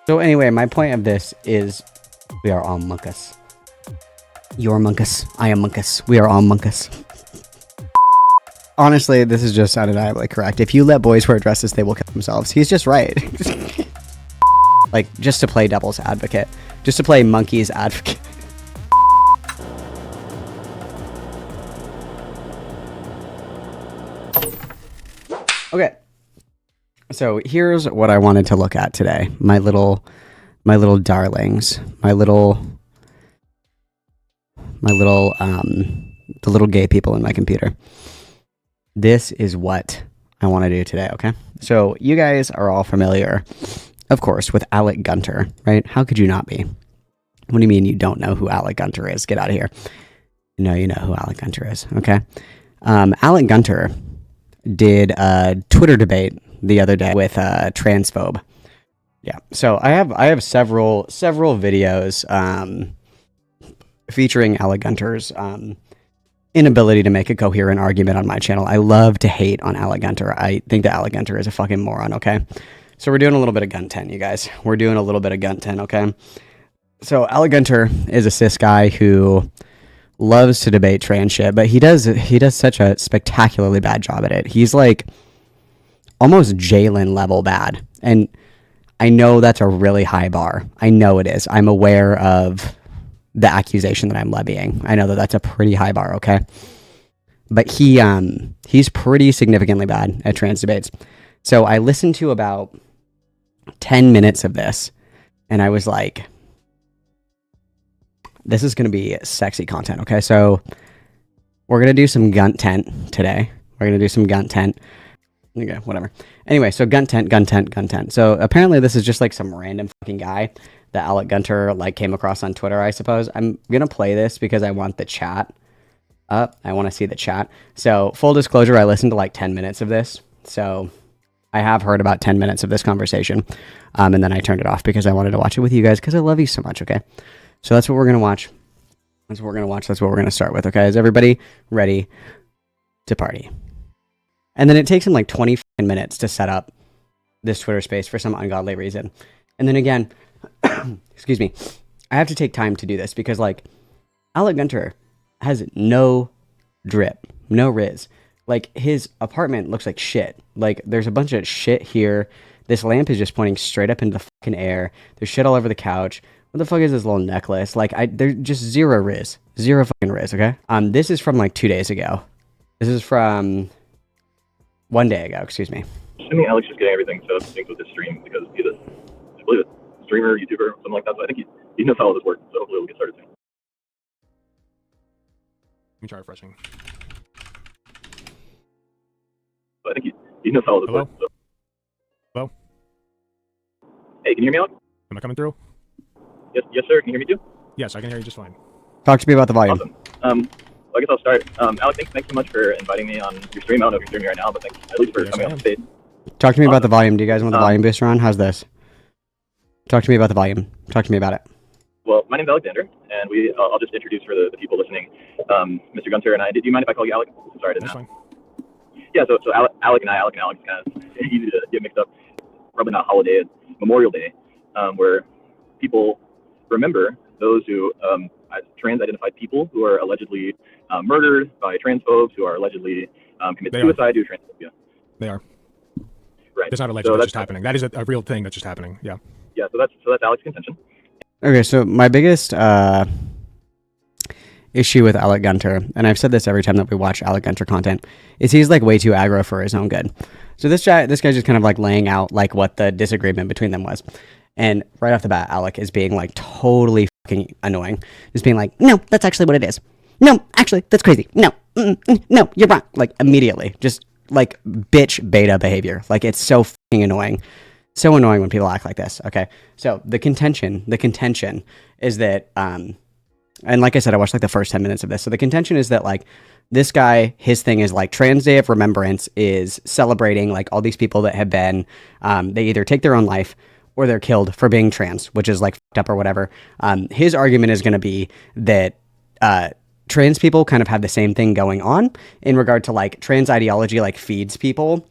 So anyway, my point of this is we are all monkus. You're monkus. I am monkus. We are all monkus. Honestly, this is just undeniably correct. If you let boys wear dresses, they will kill themselves. He's just right. Like, just to play devil's advocate. Just to play monkey's advocate. Okay. So here's what I wanted to look at today. My little darlings. The little gay people in my computer. This is what I want to do today, okay? So you guys are all familiar, of course, with Alec Gunter, right? How could you not be? What do you mean you don't know who Alec Gunter is? Get out of here. No, you know who Alec Gunter is, okay? Alec Gunter did a Twitter debate the other day with a transphobe. Yeah, so I have several videos featuring Alec Gunter's inability to make a coherent argument on my channel. I love to hate on Alec Gunter. I think that Alec Gunter is a fucking moron, okay? So we're doing a little bit of gun-10, you guys. We're doing a little bit of gun-10, okay? So Alec Gunter is a cis guy who loves to debate trans shit, but he does such a spectacularly bad job at it. He's like almost Jalen level bad. And I know that's a really high bar. I know it is. I'm aware of the accusation that I'm levying. I know that that's a pretty high bar, okay? But he's pretty significantly bad at trans debates. So I listened to about 10 minutes of this, and I was like, this is going to be sexy content, okay? So we're going to do some gunt tent today. We're going to do some gunt tent. Okay, whatever. Anyway, so gunt tent. So apparently this is just like some random fucking guy that Alec Gunter like came across on Twitter, I suppose. I'm going to play this because I want the chat up. I want to see the chat. So full disclosure, I listened to like 10 minutes of this. So I have heard about 10 minutes of this conversation. And then I turned it off because I wanted to watch it with you guys because I love you so much, okay? So that's what we're going to watch. That's what we're going to watch. That's what we're going to start with, okay? Is everybody ready to party? And then it takes him like 20 minutes to set up this Twitter space for some ungodly reason. And then again, excuse me, I have to take time to do this because like Alec Gunter has no drip, no riz. Like his apartment looks like shit. Like there's a bunch of shit here. This lamp is just pointing straight up into the fucking air. There's shit all over the couch. What the fuck is this little necklace? Like there's just zero riz, zero fucking riz. Okay. This is from like 2 days ago. This is from 1 day ago. Excuse me. Assuming Alex is getting everything so synced with his stream because he's I believe a streamer, YouTuber, something like that. So I think he knows how all this works. So hopefully we'll get started soon. Let me try refreshing. So I think he knows how all this Hello? works. So. Hello? Hey, can you hear me, Alex? Am I coming through? Yes, sir. Can you hear me too? Yes, I can hear you just fine. Talk to me about the volume. Awesome. Well, I guess I'll start. Alex, thanks so much for inviting me on your stream. I don't know if you're streaming right now, but thanks at least for coming on stage. Talk to me about the volume. Do you guys want the volume booster on? How's this? Talk to me about the volume. Talk to me about it. Well, my name's Alexander, and I'll just introduce for the people listening, Mr. Gunter and I. Do you mind if I call you Alec? Sorry, I didn't That's know. fine. Yeah, so Alec and Alex kind of easy to get mixed up. Probably not holiday, Memorial Day, where people remember those who, as trans-identified people who are allegedly murdered by transphobes, who are allegedly commit suicide due to transphobia. They are. Right. That's not alleged. That's just happening. That is a real thing that's just happening. Yeah. Yeah. So that's Alex's contention. Okay, so my biggest issue with Alec Gunter, and I've said this every time that we watch Alec Gunter content, is he's like way too aggro for his own good. So this guy's just kind of like laying out like what the disagreement between them was. And right off the bat, Alec is being like totally fucking annoying. Just being like, no, that's actually what it is. No, actually, that's crazy. No, no, you're wrong. Like immediately, just like bitch beta behavior. Like it's so fucking annoying. So annoying when people act like this. Okay. So the contention is that, and like I said, I watched like the first 10 minutes of this. So the contention is that like this guy, his thing is like Trans Day of Remembrance is celebrating like all these people that have been, they either take their own life or they're killed for being trans, which is like fucked up or whatever. His argument is going to be that, trans people kind of have the same thing going on in regard to like trans ideology, like feeds people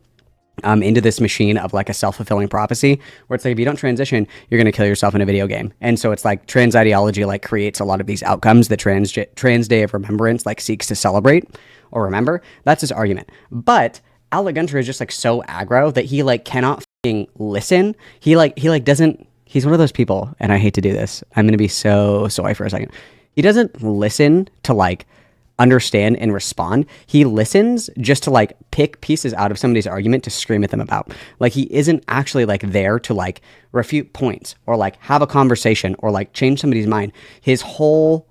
into this machine of like a self-fulfilling prophecy where it's like, if you don't transition, you're going to kill yourself in a video game. And so it's like trans ideology like creates a lot of these outcomes that Trans Day of Remembrance like seeks to celebrate or remember. That's his argument. But Alec Gunter is just like so aggro that he like cannot fucking listen. He doesn't, he's one of those people, and I hate to do this. I'm going to be so sorry for a second. He doesn't listen to like understand and respond. He listens just to like pick pieces out of somebody's argument to scream at them about. Like he isn't actually like there to like refute points or like have a conversation or like change somebody's mind. His whole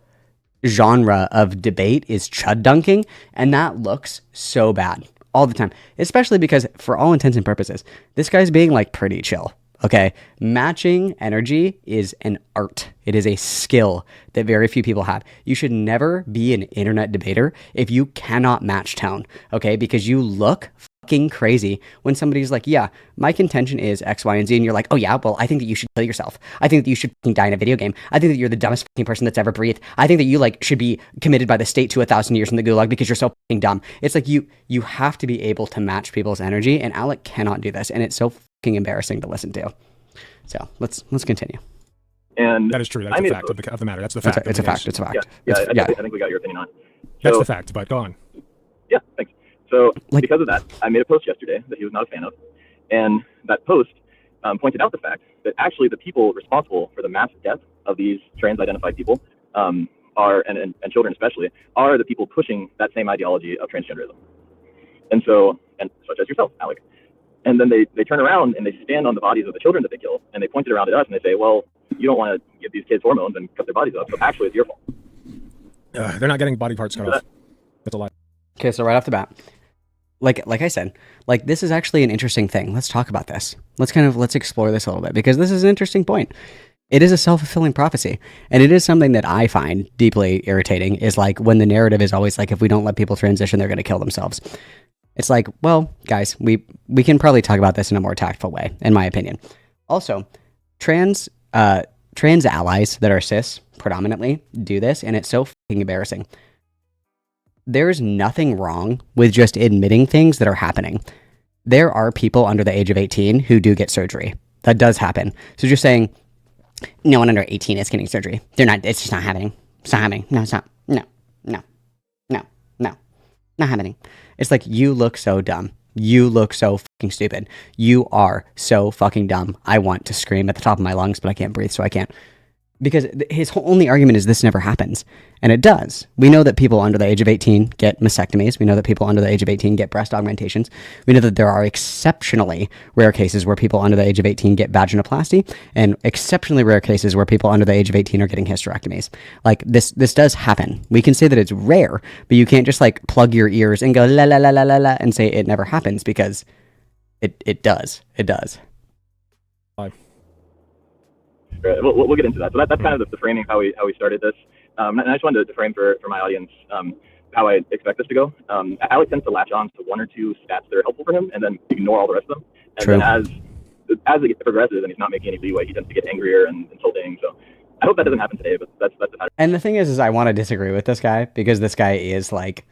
genre of debate is chud dunking, and that looks so bad all the time, especially because for all intents and purposes, this guy's being like pretty chill. Okay, matching energy is an art. It is a skill that very few people have. You should never be an internet debater if you cannot match tone, okay? Because you look fucking crazy when somebody's like, yeah, my contention is X, Y, and Z, and you're like, oh yeah, well, I think that you should kill yourself. I think that you should fucking die in a video game. I think that you're the dumbest fucking person that's ever breathed. I think that you like should be committed by the state to 1,000 years in the gulag because you're so fucking dumb. It's like you have to be able to match people's energy, and Alec cannot do this, and it's so fucking embarrassing to listen to. So let's continue. And that is true. That's a fact of the matter. That's the fact. It's a fact. It's a fact. Yeah, I think we got your opinion on it. That's the fact, but go on. Yeah, thanks. So because of that, I made a post yesterday that he was not a fan of. And that post pointed out the fact that actually the people responsible for the mass death of these trans-identified people are, and children especially, are the people pushing that same ideology of transgenderism. And so, and such as yourself, Alec. And then they turn around and they stand on the bodies of the children that they kill, and they point it around at us and they say, well, you don't want to give these kids hormones and cut their bodies up, so actually it's your fault. They're not getting body parts cut off. That's a lie. Okay, so right off the bat, like I said, like this is actually an interesting thing. Let's talk about this. Let's explore this a little bit, because this is an interesting point. It is a self-fulfilling prophecy, and it is something that I find deeply irritating, is like when the narrative is always like, if we don't let people transition, they're going to kill themselves. It's like, well, guys, we can probably talk about this in a more tactful way, in my opinion. Also, trans allies that are cis predominantly do this, and it's so fucking embarrassing. There's nothing wrong with just admitting things that are happening. There are people under the age of 18 who do get surgery. That does happen. So just saying, no one under 18 is getting surgery. It's just not happening. It's not happening. No, it's not. No. Not happening. It's like, you look so dumb. You look so fucking stupid. You are so fucking dumb. I want to scream at the top of my lungs, but I can't breathe, so I can't. Because his only argument is this never happens. And it does. We know that people under the age of 18 get mastectomies. We know that people under the age of 18 get breast augmentations. We know that there are exceptionally rare cases where people under the age of 18 get vaginoplasty, and exceptionally rare cases where people under the age of 18 are getting hysterectomies. Like, this does happen. We can say that it's rare, but you can't just like plug your ears and go la la la la la la and say it never happens, because it does. It does. Right. We'll get into that. So that's kind of the framing how we started this. And I just wanted to frame for my audience how I expect this to go. Alec tends to latch on to one or two stats that are helpful for him, and then ignore all the rest of them. And True. Then as it progresses and he's not making any leeway, he tends to get angrier and insulting. So I hope that doesn't happen today, but that's the pattern. And the thing is I want to disagree with this guy, because this guy is like,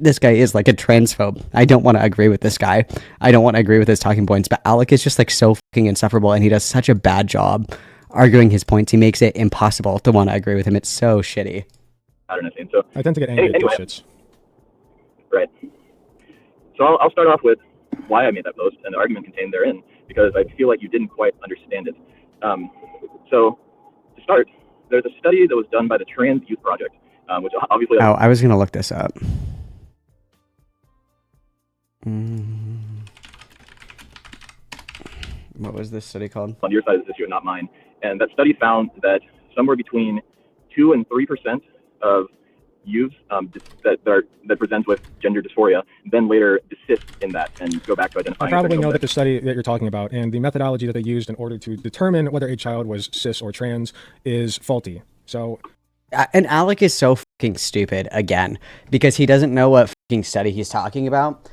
this guy is like a transphobe. I don't want to agree with this guy. I don't want to agree with his talking points, but Alec is just like so fucking insufferable, and he does such a bad job arguing his points. He makes it impossible to want to agree with him. It's so shitty. So I tend to get angry at those shits. Right. So I'll start off with why I made that post and the argument contained therein, because I feel like you didn't quite understand it. So to start, there's a study that was done by the Trans Youth Project, which obviously... Oh, I was going to look this up. What was this study called? On your side of this issue, not mine. And that study found that somewhere between 2 and 3% of youths that present with gender dysphoria then later desist in that and go back to identifying. I probably know that the study that you're talking about and the methodology that they used in order to determine whether a child was cis or trans is faulty. So... And Alec is so fucking stupid, again, because he doesn't know what fucking study he's talking about.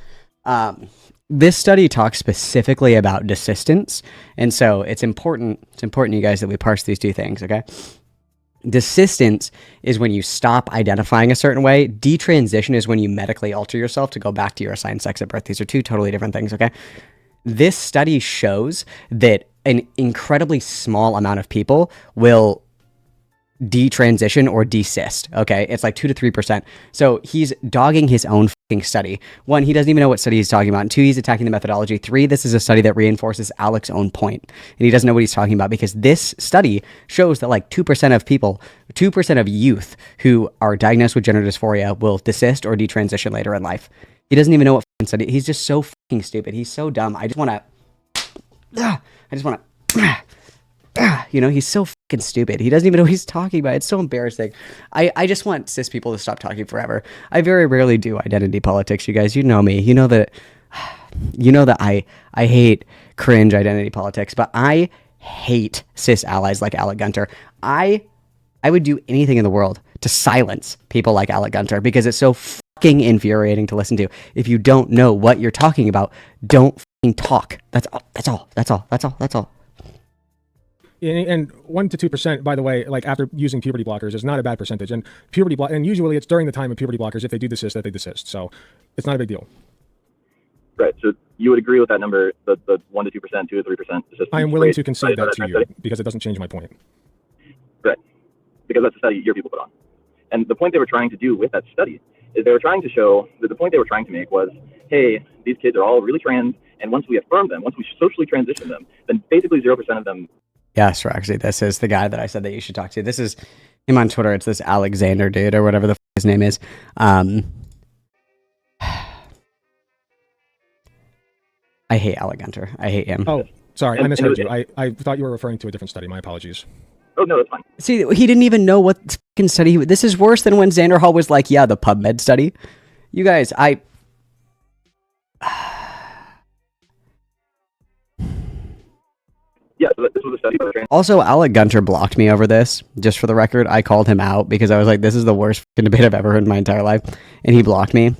This study talks specifically about desistence, and so it's important you guys that we parse these two things, okay? Desistence is when you stop identifying a certain way. Detransition is when you medically alter yourself to go back to your assigned sex at birth. These are two totally different things, okay? This study shows that an incredibly small amount of people will detransition or desist, okay? It's like 2 to 3%. So he's dogging his own fucking study. One, he doesn't even know what study he's talking about. And two, he's attacking the methodology. Three, this is a study that reinforces Alec's own point. And he doesn't know what he's talking about because this study shows that like 2% of people, 2% of youth who are diagnosed with gender dysphoria will desist or detransition later in life. He doesn't even know what fucking study. He's just so fucking stupid. He's so dumb. I just want to, he's so fucking stupid. He doesn't even know what he's talking about. It's so embarrassing. I just want cis people to stop talking forever. I very rarely do identity politics, you guys. You know me. You know that I hate cringe identity politics, but I hate cis allies like Alec Gunter. I would do anything in the world to silence people like Alec Gunter because it's so fucking infuriating to listen to. If you don't know what you're talking about, don't fucking talk. That's all. And 1 to 2%, by the way, like after using puberty blockers is not a bad percentage. And and usually it's during the time of puberty blockers, if they do desist, that they desist. So it's not a big deal. Right. So you would agree with that number, the 1 to 2%, 2 to 3% desistance? I am willing to concede that to you because it doesn't change my point. Right. Because that's a study your people put on. And the point they were trying to do with that study is they were trying to show that the point they were trying to make was, hey, these kids are all really trans, and once we affirm them, once we socially transition them, then basically 0% of them. Yes, Roxy, this is the guy that I said that you should talk to. This is him on Twitter. It's this Alexander dude or whatever the his name is. I hate Alec Gunter. I hate him. Oh, sorry, I misheard you. I thought you were referring to a different study. My apologies. Oh, no, that's fine. See, he didn't even know what fucking study. This is worse than when Xander Hall was like, yeah, the PubMed study. You guys, Yeah, so this was a study about trans. Also, Alec Gunter blocked me over this, just for the record. I called him out because I was like, this is the worst fucking debate I've ever heard in my entire life. And he blocked me.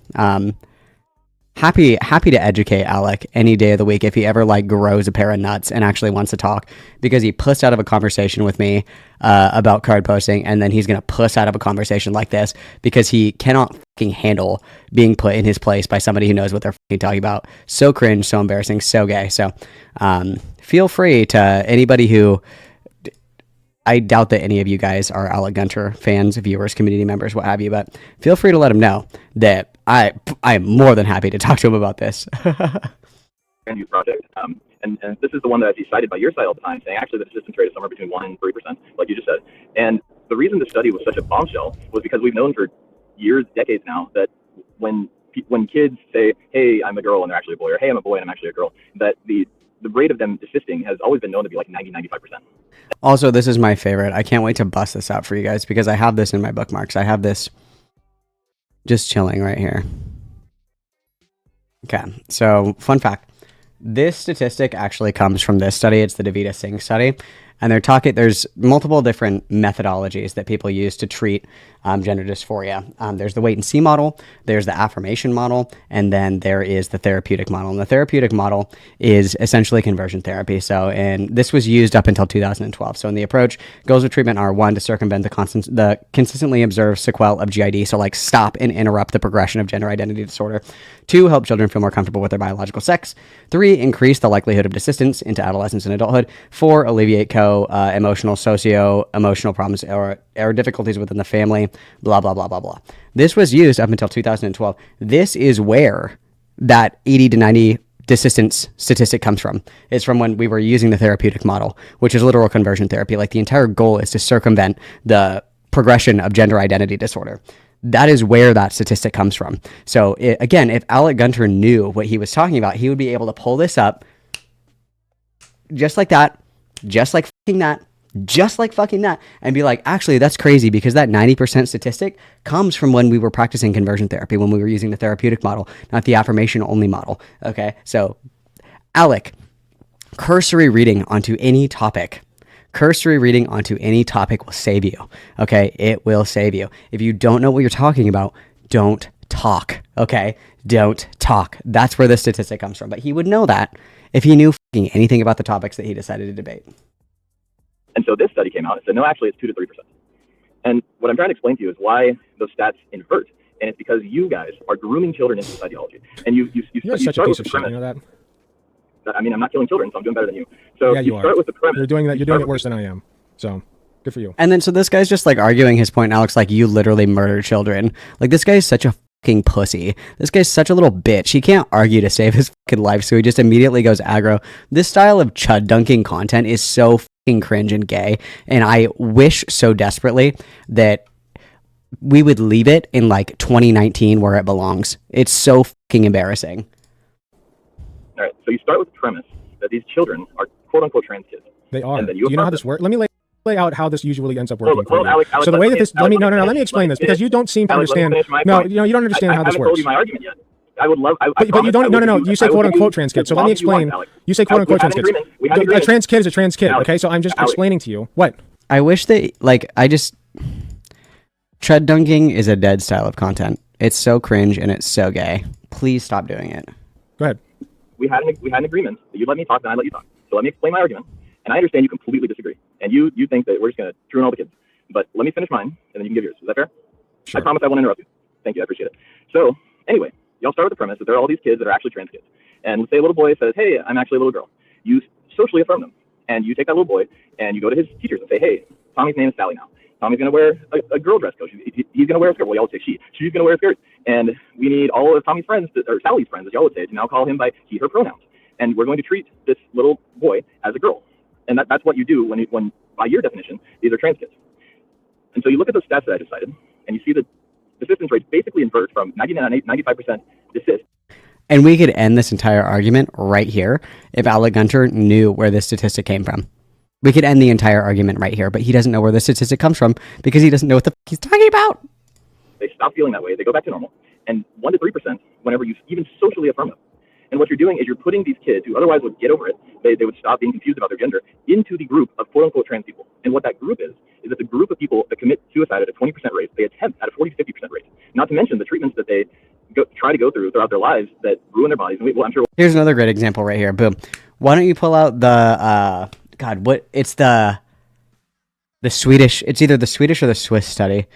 Happy to educate Alec any day of the week if he ever like grows a pair of nuts and actually wants to talk, because he pussed out of a conversation with me about card posting, and then he's gonna puss out of a conversation like this because he cannot fucking handle being put in his place by somebody who knows what they're fucking talking about. So cringe, so embarrassing, so gay. So feel free to anybody who, I doubt that any of you guys are Alec Gunter fans, viewers, community members, what have you, but feel free to let him know that I am more than happy to talk to him about this. Youth project. And this is the one that I see cited by your side all the time, saying actually the desistance rate is somewhere between 1 and 3%, like you just said. And the reason this study was such a bombshell was because we've known for years, decades now, that when kids say, hey, I'm a girl and they're actually a boy, or hey, I'm a boy and I'm actually a girl, that the rate of them desisting has always been known to be like 90-95%. Also, this is my favorite. I can't wait to bust this out for you guys because I have this in my bookmarks. I have this just chilling right here. Okay, so fun fact. This statistic actually comes from this study. It's the Davida Singh study. And there's multiple different methodologies that people use to treat gender dysphoria. There's the wait and see model, there's the affirmation model, and then there is the therapeutic model. And the therapeutic model is essentially conversion therapy. So, and this was used up until 2012. So in the approach, goals of treatment are 1, to circumvent the consistently observed sequelae of GID. So like stop and interrupt the progression of gender identity disorder. 2, help children feel more comfortable with their biological sex. 3, increase the likelihood of desistance into adolescence and adulthood. 4, alleviate emotional, socio-emotional problems or difficulties within the family, blah, blah, blah, blah, blah. This was used up until 2012. This is where that 80 to 90 desistance statistic comes from. It's from when we were using the therapeutic model, which is literal conversion therapy. Like the entire goal is to circumvent the progression of gender identity disorder. That is where that statistic comes from. So again, if Alec Gunter knew what he was talking about, he would be able to pull this up just like that, just like fucking that, and be like, actually, that's crazy because that 90% statistic comes from when we were practicing conversion therapy, when we were using the therapeutic model, not the affirmation only model. Okay, so Alec, cursory reading onto any topic will save you. Okay, it will save you. If you don't know what you're talking about, don't talk. Okay, don't talk. That's where the statistic comes from. But he would know that if he knew anything about the topics that he decided to debate. And so this study came out and said, no, actually, it's 2 to 3%. And what I'm trying to explain to you is why those stats invert. And it's because you guys are grooming children into this ideology. And You're such a piece of shit, you know that? I mean, I'm not killing children, so I'm doing better than you. So yeah, you start are. with the premise. You're doing that. You're doing it worse than I am. So good for you. And then so this guy's just like arguing his point. Alex, like, you literally murder children. Like, this guy's such a fucking pussy. This guy's such a little bitch. He can't argue to save his fucking life, so he just immediately goes aggro. This style of chud dunking content is so fucking cringe and gay, and I wish so desperately that we would leave it in like 2019 where it belongs. It's so fucking embarrassing. All right, so you start with the premise that these children are quote-unquote trans kids. They are. And then Do you know how this works? Let me lay out how this usually ends up working for you. Alex, so the way that this, let me explain this, because you don't seem to understand. No, you don't understand how this works. I haven't told you my argument yet. I would love. But you don't. No. You say quote unquote trans kid. So let me explain. You say quote unquote trans kids. A trans kid is a trans kid. Okay, so I'm just explaining to you what. I wish that chud dunking is a dead style of content. It's so cringe and it's so gay. Please stop doing it. Go ahead. We had an agreement that you let me talk, then I let you talk. So let me explain my argument. And I understand you completely disagree. And you think that we're just going to ruin all the kids. But let me finish mine, and then you can give yours. Is that fair? Sure. I promise I won't interrupt you. Thank you. I appreciate it. So anyway, y'all start with the premise that there are all these kids that are actually trans kids. And let's say a little boy says, hey, I'm actually a little girl. You socially affirm them. And you take that little boy, and you go to his teachers and say, hey, Tommy's name is Sally now. Tommy's going to wear a girl dress coat. He's going to wear a skirt. Well, y'all would say she. She's going to wear a skirt. And we need all of Tommy's friends, or Sally's friends, as y'all would say, to now call him by he, her pronouns. And we're going to treat this little boy as a girl. And that's what you do when, by your definition, these are trans kids. And so you look at those stats that I just cited, and you see that desistance rates basically invert from 95% desist. And we could end this entire argument right here if Alec Gunter knew where this statistic came from. We could end the entire argument right here, but he doesn't know where the statistic comes from because he doesn't know what the fuck he's talking about. They stop feeling that way. They go back to normal. And 1 to 3% whenever you even socially affirm them. And what you're doing is you're putting these kids who otherwise would get over it, they would stop being confused about their gender, into the group of quote-unquote trans people. And what that group is it's a group of people that commit suicide at a 20% rate. They attempt at a 40 to 50% rate. Not to mention the treatments that they try to go through throughout their lives that ruin their bodies. And I'm sure. Here's another great example right here. Boom. Why don't you pull out the, it's the Swedish, it's either the Swedish or the Swiss study.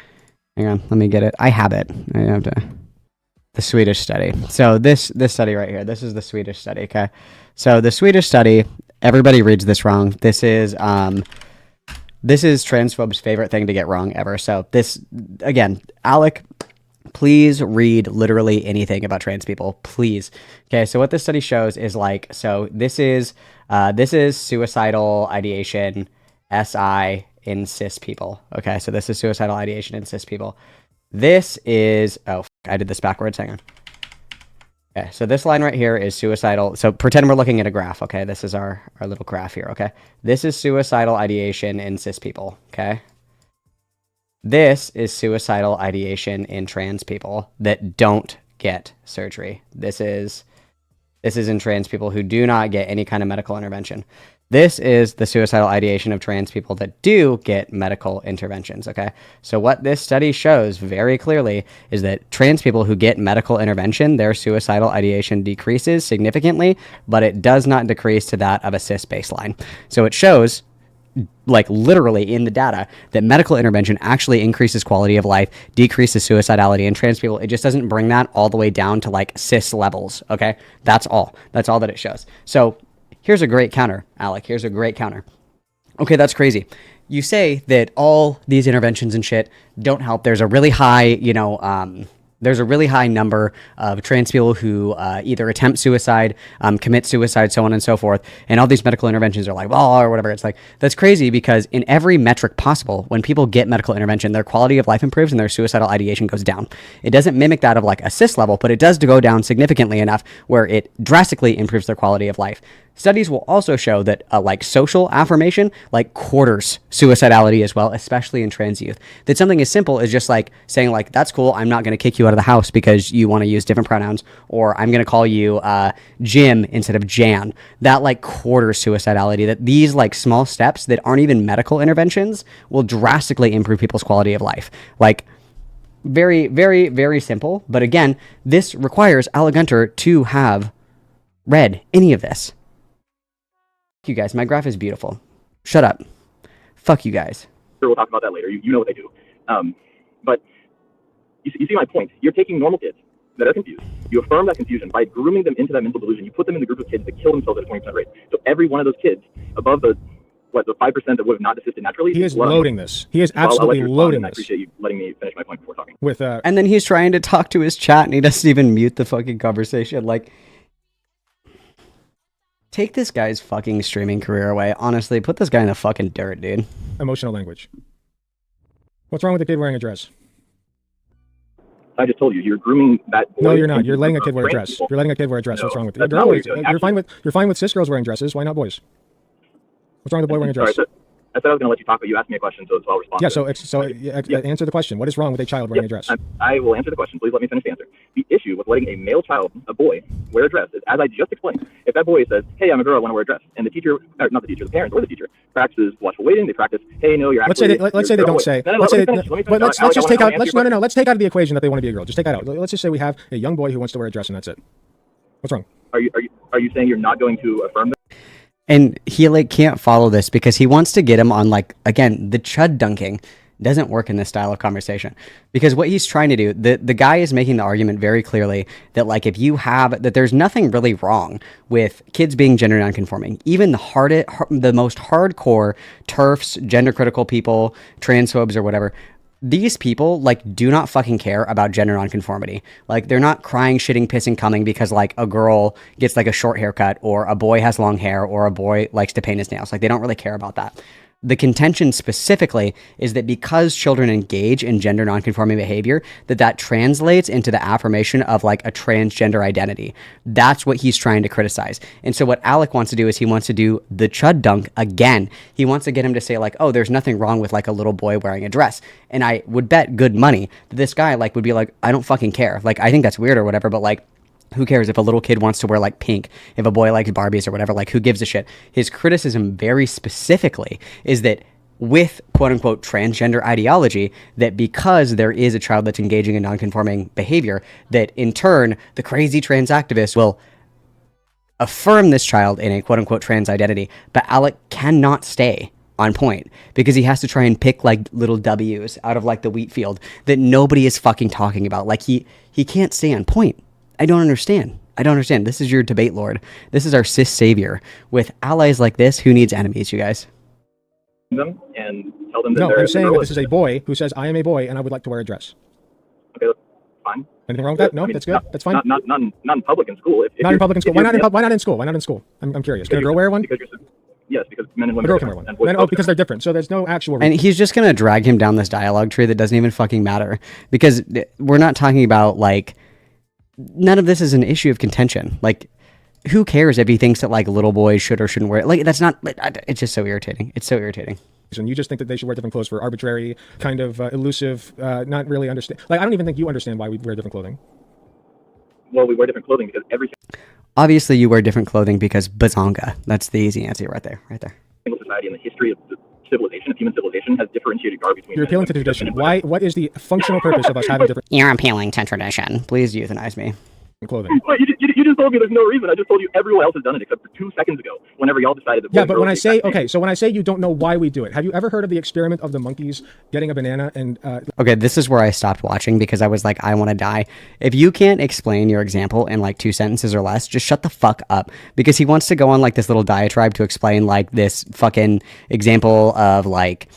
Hang on, let me get it. I have it. I have to. The Swedish study. So this study right here, this is the Swedish study, okay? So the Swedish study, everybody reads this wrong. This is transphobes' favorite thing to get wrong ever. So this, again, Alec, please read literally anything about trans people, please. Okay, so what this study shows is this is suicidal ideation, SI, in cis people. Okay, so this is suicidal ideation in cis people. This is, I did this backwards, hang on. Okay, so this line right here is suicidal. So pretend we're looking at a graph, okay? This is our little graph here, okay? This is suicidal ideation in cis people, okay? This is suicidal ideation in trans people that don't get surgery. This is in trans people who do not get any kind of medical intervention. This is the suicidal ideation of trans people that do get medical interventions, okay? So what this study shows very clearly is that trans people who get medical intervention, their suicidal ideation decreases significantly, but it does not decrease to that of a cis baseline. So it shows, literally in the data, that medical intervention actually increases quality of life, decreases suicidality in trans people. It just doesn't bring that all the way down to cis levels, okay? That's all that it shows. So here's a great counter, Alec. Here's a great counter. Okay, that's crazy. You say that all these interventions and shit don't help. There's a really high, there's a really high number of trans people who either attempt suicide, commit suicide, so on and so forth. And all these medical interventions are or whatever. It's that's crazy because in every metric possible, when people get medical intervention, their quality of life improves and their suicidal ideation goes down. It doesn't mimic that of a cis level, but it does go down significantly enough where it drastically improves their quality of life. Studies will also show that social affirmation quarters suicidality as well, especially in trans youth. That something as simple as just saying that's cool, I'm not going to kick you out of the house because you want to use different pronouns, or I'm going to call you Jim instead of Jan. That quarters suicidality. That these small steps that aren't even medical interventions will drastically improve people's quality of life. Very, very, very simple. But again, this requires Alec Gunter to have read any of this. You guys, my graph is beautiful. Shut up. Fuck you guys. We'll talk about that later. You know what they do. But you see my point. You're taking normal kids that are confused. You affirm that confusion by grooming them into that mental delusion. You put them in the group of kids that kill themselves at a 20% rate. So every one of those kids above the 5% that would have not desisted naturally. He is loading this. He is absolutely loading this. I appreciate you letting me finish my point before talking. And then he's trying to talk to his chat and he doesn't even mute the fucking conversation. Like, take this guy's fucking streaming career away. Honestly, put this guy in the fucking dirt, dude. Emotional language. What's wrong with the kid wearing a dress? I just told you, you're grooming that boy. No, you're not. You're letting a kid wear a dress. You're letting a kid wear a dress. No, what's wrong with it? You're fine with cis girls wearing dresses. Why not boys? What's wrong with the boy wearing a dress? Sorry, I said I was going to let you talk, but you asked me a question, so I'll respond. Yeah, answer the question. What is wrong with a child wearing a dress? I will answer the question. Please let me finish the answer. The issue with letting a male child, a boy, wear a dress is, as I just explained, if that boy says, hey, I'm a girl, I want to wear a dress, and the teacher, not the teacher, the parent or the teacher, practices watchful waiting, they practice, hey, no, you're actually... Let's say they don't say. Let's take out of the equation that they want to be a girl. Just take that out. Let's just say we have a young boy who wants to wear a dress and that's it. What's wrong? Are you saying you're not going to affirm that? And he like can't follow this because he wants to get him on like, again, the chud dunking doesn't work in this style of conversation, because what he's trying to do, the guy is making the argument very clearly that like, if you have, that there's nothing really wrong with kids being gender nonconforming. Even the most hardcore TERFs, gender critical people, transphobes or whatever, these people like do not fucking care about gender nonconformity. Like, they're not crying, shitting, pissing, coming because like a girl gets like a short haircut or a boy has long hair or a boy likes to paint his nails. Like, they don't really care about that. The contention specifically is that because children engage in gender nonconforming behavior, that translates into the affirmation of like a transgender identity. That's what he's trying to criticize. And so what Alec wants to do is he wants to do the chud dunk again. He wants to get him to say like, oh, there's nothing wrong with like a little boy wearing a dress. And I would bet good money that this guy like would be like, I don't fucking care. Like, I think that's weird or whatever, but like, who cares if a little kid wants to wear like pink, if a boy likes Barbies or whatever, like who gives a shit? His criticism very specifically is that with quote unquote transgender ideology, that because there is a child that's engaging in nonconforming behavior, that in turn, the crazy trans activists will affirm this child in a quote unquote trans identity. But Alec cannot stay on point because he has to try and pick like little W's out of like the wheat field that nobody is fucking talking about. Like he can't stay on point. I don't understand. This is your debate lord. This is our cis savior. With allies like this, who needs enemies, you guys? Them and tell them that no, I'm saying that this is a boy who says, I am a boy and I would like to wear a dress. Okay, that's fine. Anything wrong with that? No, that's good. That's fine. Not in public in school. Not in public in school. Why not in school? Why not in school? I'm curious. Can a girl wear one? Yes, because men and women. A girl can wear one. Because they're different. So there's no actual reason. And he's just going to drag him down this dialogue tree that doesn't even fucking matter, because we're not talking about like, none of this is an issue of contention. Like, who cares if he thinks that like little boys should or shouldn't wear it? Like, that's not, it's just so irritating. It's so irritating. And you just think that they should wear different clothes for arbitrary, kind of elusive, not really understand. Like, I don't even think you understand why we wear different clothing. Well, we wear different clothing because obviously you wear different clothing because bazonga. That's the easy answer right there. Single society in the history of the civilization, of human civilization, has differentiated garbage between. You're appealing to tradition. What is the functional purpose of us having different? You're appealing to tradition. Please euthanize me. Clothing. Well, you just told me there's no reason. I just told you everyone else has done it except for 2 seconds ago. Whenever y'all decided that. Yeah, but when I say so when I say you don't know why we do it, have you ever heard of the experiment of the monkeys getting a banana and? Okay, this is where I stopped watching because I was like, I want to die. If you can't explain your example in like 2 sentences or less, just shut the fuck up. Because he wants to go on like this little diatribe to explain like this fucking example of like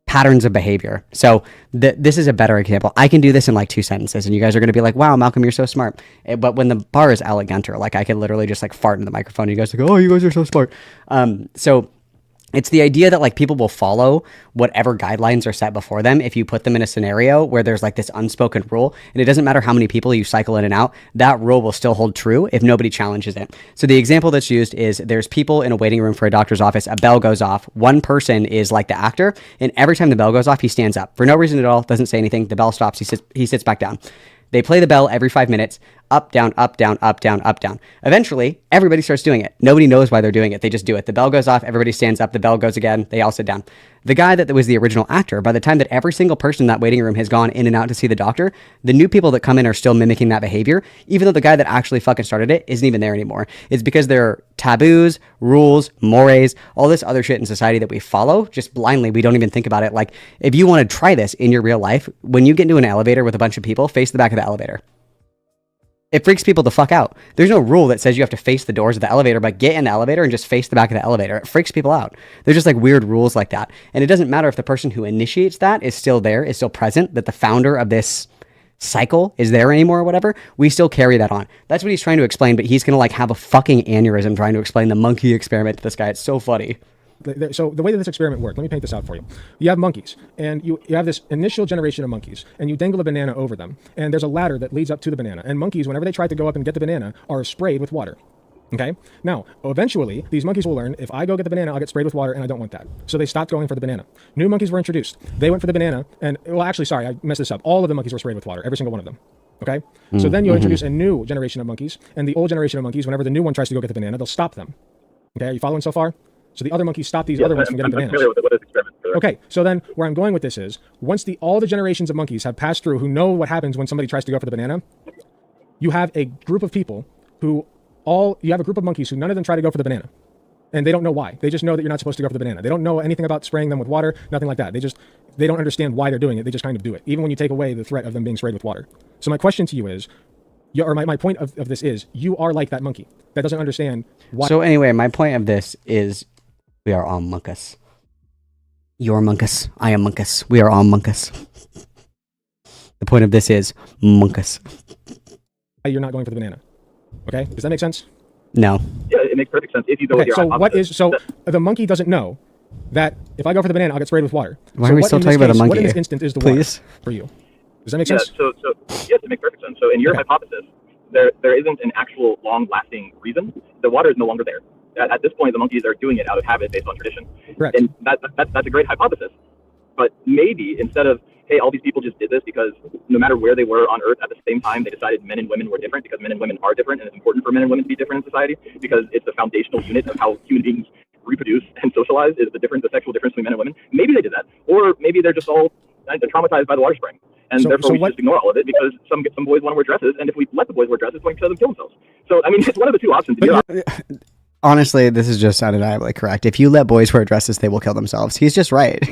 patterns of behavior. So this is a better example. I can do this in like 2 sentences and you guys are going to be like, wow, Malcolm, you're so smart. But when the bar is Alec Gunter, like I could literally just like fart in the microphone and you guys are like, oh, you guys are so smart. So it's the idea that like people will follow whatever guidelines are set before them if you put them in a scenario where there's like this unspoken rule, and it doesn't matter how many people you cycle in and out, that rule will still hold true if nobody challenges it. So the example that's used is there's people in a waiting room for a doctor's office, a bell goes off, one person is like the actor, and every time the bell goes off, he stands up for no reason at all, doesn't say anything, the bell stops, he sits back down. They play the bell every 5 minutes. up, down, up, down, up, down, up, down. Eventually, everybody starts doing it. Nobody knows why they're doing it. They just do it. The bell goes off, everybody stands up, the bell goes again, they all sit down. The guy that was the original actor, by the time that every single person in that waiting room has gone in and out to see the doctor, the new people that come in are still mimicking that behavior, even though the guy that actually fucking started it isn't even there anymore. It's because there are taboos, rules, mores, all this other shit in society that we follow just blindly. We don't even think about it. Like, if you want to try this in your real life, when you get into an elevator with a bunch of people, face the back of the elevator. It freaks people the fuck out. There's no rule that says you have to face the doors of the elevator, but get in the elevator and just face the back of the elevator. It freaks people out. There's just like weird rules like that. And it doesn't matter if the person who initiates that is still there, is still present, that the founder of this cycle is there anymore or whatever. We still carry that on. That's what he's trying to explain, but he's going to like have a fucking aneurysm trying to explain the monkey experiment to this guy. It's so funny. So the way that this experiment worked, let me paint this out for you. You have monkeys, and you have this initial generation of monkeys, and you dangle a banana over them, and there's a ladder that leads up to the banana. And monkeys, whenever they try to go up and get the banana, are sprayed with water. Okay? Now, eventually, these monkeys will learn, if I go get the banana, I'll get sprayed with water, and I don't want that. So they stopped going for the banana. New monkeys were introduced. They went for the banana, and, well, actually, sorry, I messed this up. All of the monkeys were sprayed with water, every single one of them. Okay? So then you introduce a new generation of monkeys, and the old generation of monkeys, whenever the new one tries to go get the banana, they'll stop them. Okay? Are you following so far? So the other monkeys stop these other ones from getting bananas. Okay, so then where I'm going with this is, once all the generations of monkeys have passed through who know what happens when somebody tries to go for the banana, you have a group of people you have a group of monkeys who none of them try to go for the banana. And they don't know why. They just know that you're not supposed to go for the banana. They don't know anything about spraying them with water, nothing like that. They don't understand why they're doing it. They just kind of do it, even when you take away the threat of them being sprayed with water. So my question to you is, my point of this is, you are like that monkey that doesn't understand why. So anyway, my point of this is, we are all monkus. You're monkus. I am monkus. We are all monkus. The point of this is monkus. You're not going for the banana. Okay? Does that make sense? No. Yeah, it makes perfect sense if you go with your hypothesis. So the monkey doesn't know that if I go for the banana, I'll get sprayed with water. Why are we still talking about a monkey? What in this instant is the water for you? Does that make sense? So yes, it makes perfect sense. So in your hypothesis, there isn't an actual long-lasting reason. The water is no longer there. At this point, the monkeys are doing it out of habit based on tradition. Correct. And that's a great hypothesis. But maybe instead of, hey, all these people just did this because no matter where they were on Earth at the same time, they decided men and women were different, because men and women are different, and it's important for men and women to be different in society because it's the foundational unit of how human beings reproduce and socialize, is the sexual difference between men and women. Maybe they did that. Or maybe they're just all traumatized by the water spraying. And therefore we just ignore all of it because some boys want to wear dresses, and if we let the boys wear dresses, 20% of them kill themselves. So, I mean, it's one of the two options. Honestly, this is just undeniably correct. If you let boys wear dresses, they will kill themselves. He's just right.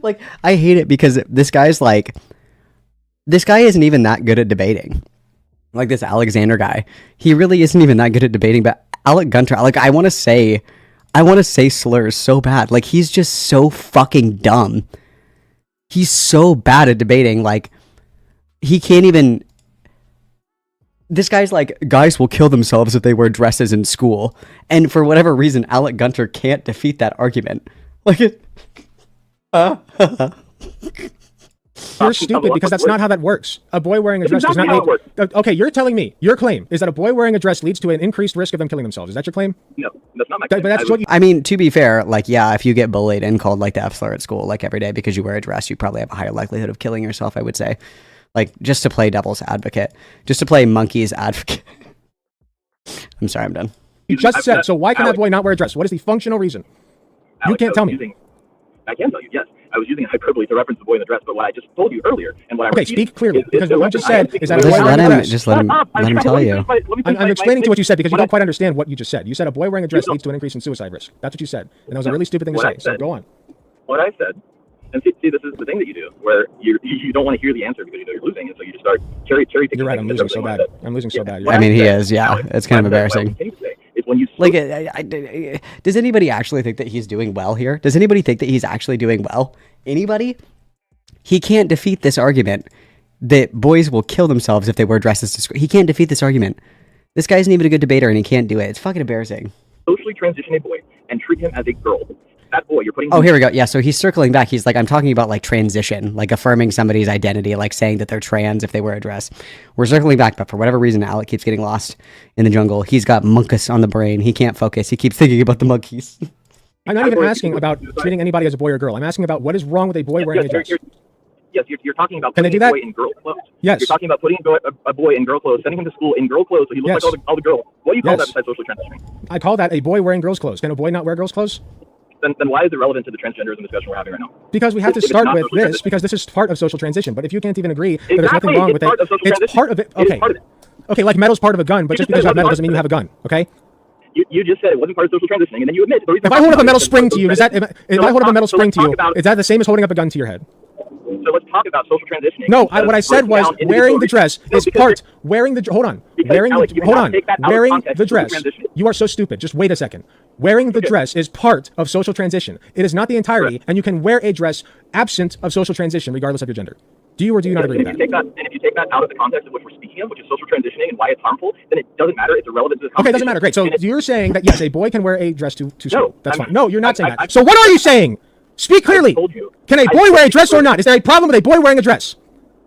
Like, I hate it because this guy isn't even that good at debating. Like this Alexander guy. He really isn't even that good at debating, but Alec Gunter, like, I want to say slurs so bad. Like, he's just so fucking dumb. He's so bad at debating. Like, he can't even... This guy's like, guys will kill themselves if they wear dresses in school. And for whatever reason, Alec Gunter can't defeat that argument. Like, You're stupid because that's not how that works. A boy wearing a dress does not make... Okay, you're telling me, your claim is that a boy wearing a dress leads to an increased risk of them killing themselves. Is that your claim? No, that's not my claim. But that's what you... I mean, to be fair, like, yeah, if you get bullied and called like the F slur at school, like every day because you wear a dress, you probably have a higher likelihood of killing yourself, I would say. Like, just to play devil's advocate. Just to play monkey's advocate. I'm sorry, I'm done. You just said, so why can that boy not wear a dress? What is the functional reason? You can't tell me. I can tell you, yes. I was using hyperbole to reference the boy in the dress, but what I just told you earlier, and what I... Okay, speak clearly, because what you just said is that a boy wearing a dress... Just let him tell you. I'm explaining to you what you said, because you don't quite understand what you just said. You said a boy wearing a dress leads to an increase in suicide risk. That's what you said. And that was a really stupid thing to say, so go on. What I said, and see, this is the thing that you do, where you don't want to hear the answer because you know you're losing, and so you just start cherry picking. You're right, I'm losing so bad. I'm losing so bad. I mean, he is, yeah. It's kind of embarrassing. Like, does anybody actually think that he's doing well here? Does anybody think that he's actually doing well? Anybody? He can't defeat this argument that boys will kill themselves if they wear dresses to school. He can't defeat this argument. This guy isn't even a good debater, and he can't do it. It's fucking embarrassing. Socially transition a boy and treat him as a girl. That boy, you're putting... Oh, here we go. Yeah, so he's circling back. He's like, I'm talking about, like, transition, like affirming somebody's identity, like saying that they're trans if they wear a dress. We're circling back, but for whatever reason, Alec keeps getting lost in the jungle. He's got monkus on the brain. He can't focus. He keeps thinking about the monkeys. I'm not even asking about treating anybody as a boy or girl. I'm asking about what is wrong with a boy wearing a dress. Yes, you're talking about Can they putting do a that? boy in girl clothes. Yes. You're talking about putting a boy in girl clothes, sending him to school in girl clothes, so he looks Yes. like all the girls. What do you call Yes. that besides socially transitioning? I call that a boy wearing girls' clothes. Can a boy not wear girls' clothes? Then why is it relevant to the transgenderism discussion we're having right now? Because we have to If it's start not with social this, transition. because this is part of social transition. But if you can't even agree that there's Exactly. nothing wrong It's with part it, of social it's transition. part of it. It is Okay. part of it. Okay, like metal's part of a gun, but You just just because you said have it metal wasn't doesn't mean you have a gun. Okay. You just said it wasn't part of social transitioning, and then you admit. The reason If we're I hold up a talking metal about it spring is to you, because does that? social If transitioning. I hold up a metal So spring let's to you, talk about- is that the same as holding up a gun to your head? So let's talk about social transitioning. No, what I said was wearing the dress is part. Wearing the hold on. Because, Wearing Alec, you hold cannot on. take that out of Wearing context the of social dress. transition. You are so stupid. Just wait a second. Wearing the dress is part of social transition. It is not the entirety, Correct. and you can wear a dress absent of social transition, regardless of your gender. Do you or do you not agree And with if you that? take that out of the context of what we're speaking of, which is social transitioning and why it's harmful, then it doesn't matter. It's irrelevant to the Okay, conversation. it doesn't matter. Great. So And it's- you're saying that yes, a boy can wear a dress to school. That's I'm- fine. No, you're not saying I- that. So what are you saying? Speak clearly. told you. Can a I boy told wear a you dress or clearly. not? Is there a problem with a boy wearing a dress?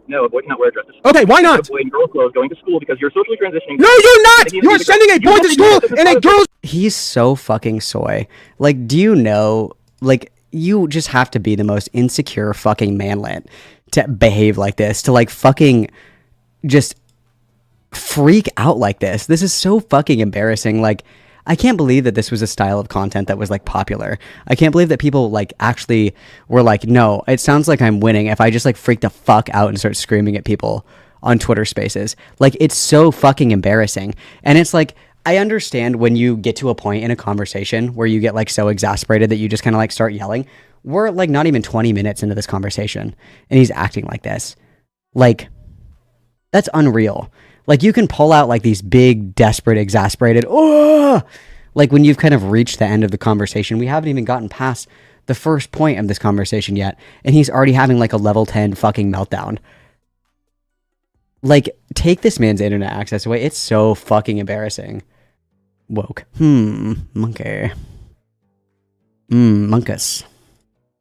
No, a boy cannot wear a dress to school. Okay, why not? A boy in girl clothes going to school because you're socially transitioning. No, you're not. Thinking You are of being sending a girl. boy You to don't school think this is in a part of girl's. He's so fucking soy. Like, do you know, like, you just have to be the most insecure fucking manlet to behave like this, to like fucking just freak out like this. This is so fucking embarrassing. Like, I can't believe that this was a style of content that was like popular. I can't believe that people like actually were like, no, it sounds like I'm winning if I just like freak the fuck out and start screaming at people on Twitter Spaces. Like, it's so fucking embarrassing. And it's like, I understand when you get to a point in a conversation where you get like so exasperated that you just kind of like start yelling. We're like not even 20 minutes into this conversation and he's acting like this. Like, that's unreal. Like, you can pull out like these big, desperate, exasperated, oh, like when you've kind of reached the end of the conversation. We haven't even gotten past the first point of this conversation yet, and he's already having like a level 10 fucking meltdown. Like, take this man's internet access away. It's so fucking embarrassing. Woke. Monkey. Monkus.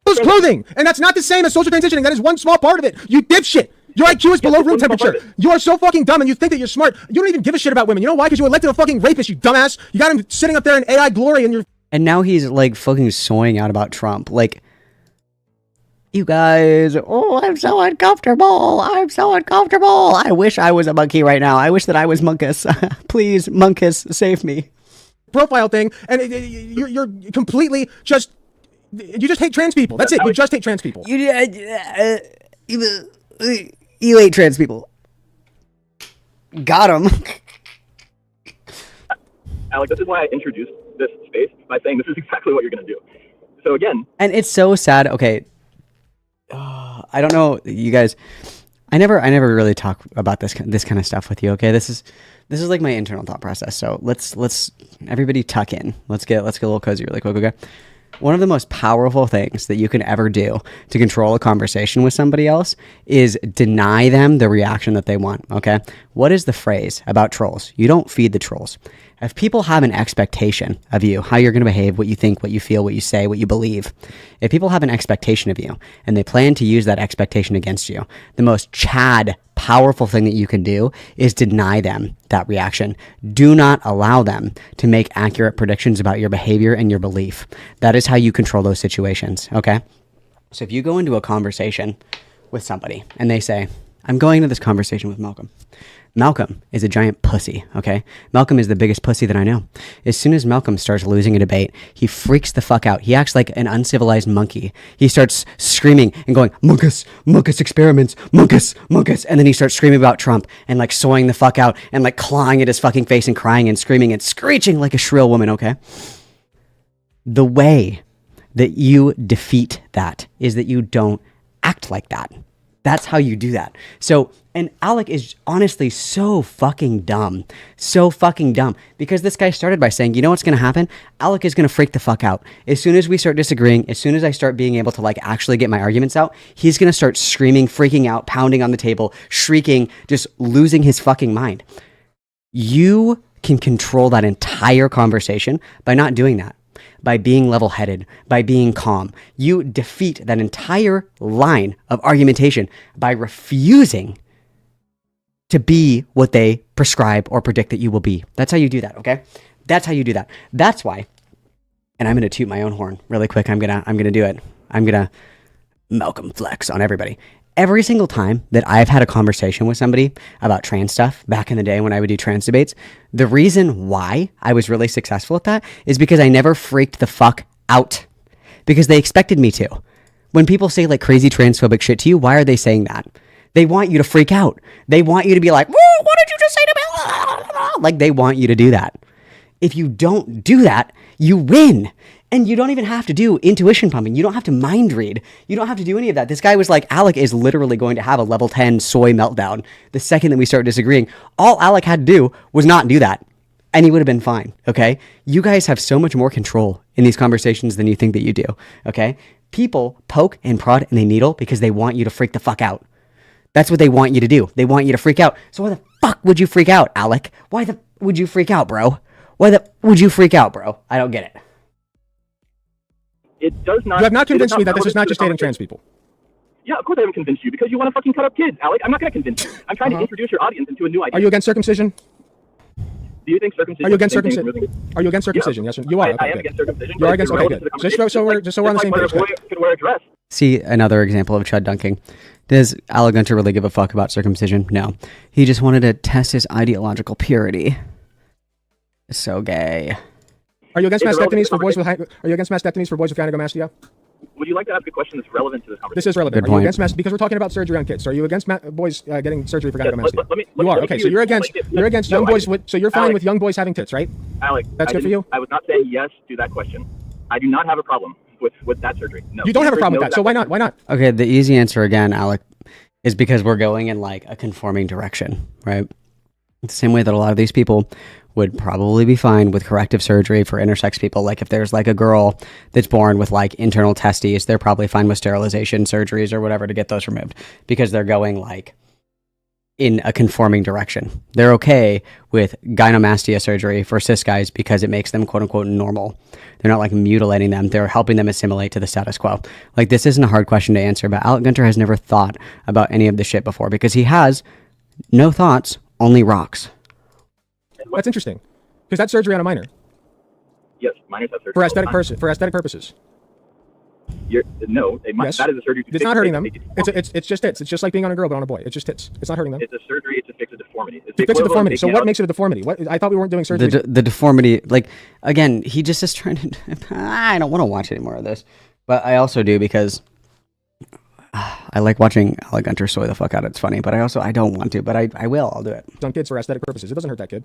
Clothing, and that's not the same as social transitioning. That is one small part of it. You dipshit. Your IQ is below it's room one small part temperature. of You are so fucking dumb, and you think that you're smart. You don't even give a shit about women. You know why? Because you elected a fucking rapist, you dumbass. You got him sitting up there in AI glory, and you're. And now he's like fucking soying out about Trump. Like, you guys, oh, I'm so uncomfortable. I'm so uncomfortable. I wish I was a monkey right now. I wish that I was Monkus. Please, Monkus, save me. Profile thing, and you're completely just. You just hate trans people. That's it. You just hate trans people. You hate trans people. Got him. Alec, this is why I introduced this space by saying this is exactly what you're going to do. So again, And it's so sad. Okay, I don't know, you guys. I never really talk about this kind of stuff with you. Okay, this is like my internal thought process. So let's everybody tuck in. Let's get a little cozy really quick. Okay. One of the most powerful things that you can ever do to control a conversation with somebody else is deny them the reaction that they want, okay? What is the phrase about trolls? You don't feed the trolls. If people have an expectation of you, how you're going to behave, what you think, what you feel, what you say, what you believe, if people have an expectation of you and they plan to use that expectation against you, the most Chad powerful thing that you can do is deny them that reaction. Do not allow them to make accurate predictions about your behavior and your belief. That is how you control those situations, okay? So if you go into a conversation with somebody and they say, I'm going into this conversation with Malcolm. Malcolm is a giant pussy, okay? Malcolm is the biggest pussy that I know. As soon as Malcolm starts losing a debate, he freaks the fuck out. He acts like an uncivilized monkey. He starts screaming and going, Monkus, Monkus experiments, Monkus, Monkus. And then he starts screaming about Trump and like soying the fuck out and like clawing at his fucking face and crying and screaming and screeching like a shrill woman, okay? The way that you defeat that is that you don't act like that. That's how you do that. So, and Alec is honestly so fucking dumb. So fucking dumb. Because this guy started by saying, you know what's going to happen? Alec is going to freak the fuck out. As soon as we start disagreeing, as soon as I start being able to like actually get my arguments out, he's going to start screaming, freaking out, pounding on the table, shrieking, just losing his fucking mind. You can control that entire conversation by not doing that. By being level-headed, by being calm. You defeat that entire line of argumentation by refusing to be what they prescribe or predict that you will be. That's how you do that, okay? That's how you do that. That's why, and I'm going to toot my own horn really quick. I'm going to do it. I'm going to Malcolm flex on everybody. every single time that I've had a conversation with somebody about trans stuff back in the day when I would do trans debates, the reason why I was really successful at that is because I never freaked the fuck out, because they expected me to. When people say like crazy transphobic shit to you, why are they saying that? They want you to freak out. They want you to be like, whoa, what did you just say to me? Like, they want you to do that. If you don't do that, you win. And you don't even have to do intuition pumping. You don't have to mind read. You don't have to do any of that. This guy was like, Alec is literally going to have a level 10 soy meltdown the second that we start disagreeing. All Alec had to do was not do that, and he would have been fine, okay? You guys have so much more control in these conversations than you think that you do, okay? People poke and prod and they needle because they want you to freak the fuck out. That's what they want you to do. They want you to freak out. So why the fuck would you freak out, Alec? Why the would you freak out, bro? Why the would you freak out, bro? I don't get it. It does not. You have not convinced me that this is not just dating trans people. Yeah, of course I haven't convinced you, because you want to fucking cut up kids, Alec. I'm not going to convince you. I'm trying to introduce your audience into a new idea. Are you against circumcision? Do you think circumcision? Are you against circumcision? Are you against circumcision? Yeah. Yes, you are. Okay, I am good. against circumcision. You are against. Okay, good. Just so we're on the same page. A boy could wear a dress. See, another example of chud dunking. Does Alec Gunter really give a fuck about circumcision? No. He just wanted to test his ideological purity. So gay. Are you against mastectomies for boys with? Are you against mastectomies for boys with gynecomastia? Would you like to ask a question that's relevant to this conversation? This is relevant. Good Are you point. against because we're talking about surgery on kids? So are you against boys getting surgery for Yeah, gynecomastia? let me You are. give Okay, you so an you're example. against No, young boys with. So you're fine Alex, with young boys having tits, right? Alex, That's good for you? I was not saying yes to that question. I do not have a problem with that surgery. No. You don't have a There's problem no with that. So why not? Why not? Okay, the easy answer again, Alec, is because we're going in like a conforming direction, right? The same way that a lot of these people would probably be fine with corrective surgery for intersex people. Like if there's like a girl that's born with like internal testes, they're probably fine with sterilization surgeries or whatever to get those removed because they're going like in a conforming direction. They're okay with gynecomastia surgery for cis guys because it makes them quote unquote normal. They're not like mutilating them. They're helping them assimilate to the status quo. Like this isn't a hard question to answer, but Alec Gunter has never thought about any of this shit before because he has no thoughts, only rocks. That's interesting, because that's surgery on a minor Yes, minors have surgery. for aesthetic purposes. No, Yes. that is a surgery. It's not hurting them. It's just tits. It's just like being on a girl but on a boy. It's just tits. It's not hurting them. It's a surgery to fix a deformity. It's To fix a equivalent of deformity. So taking what out- makes it a deformity? What I thought we weren't doing surgery. The deformity, like, again, he just is trying to, I don't want to watch any more of this, but I also do because I like watching Alec Gunter soy the fuck out. It's funny, but I don't want to, but I will. I'll do it. on kids for aesthetic purposes. It doesn't hurt that kid.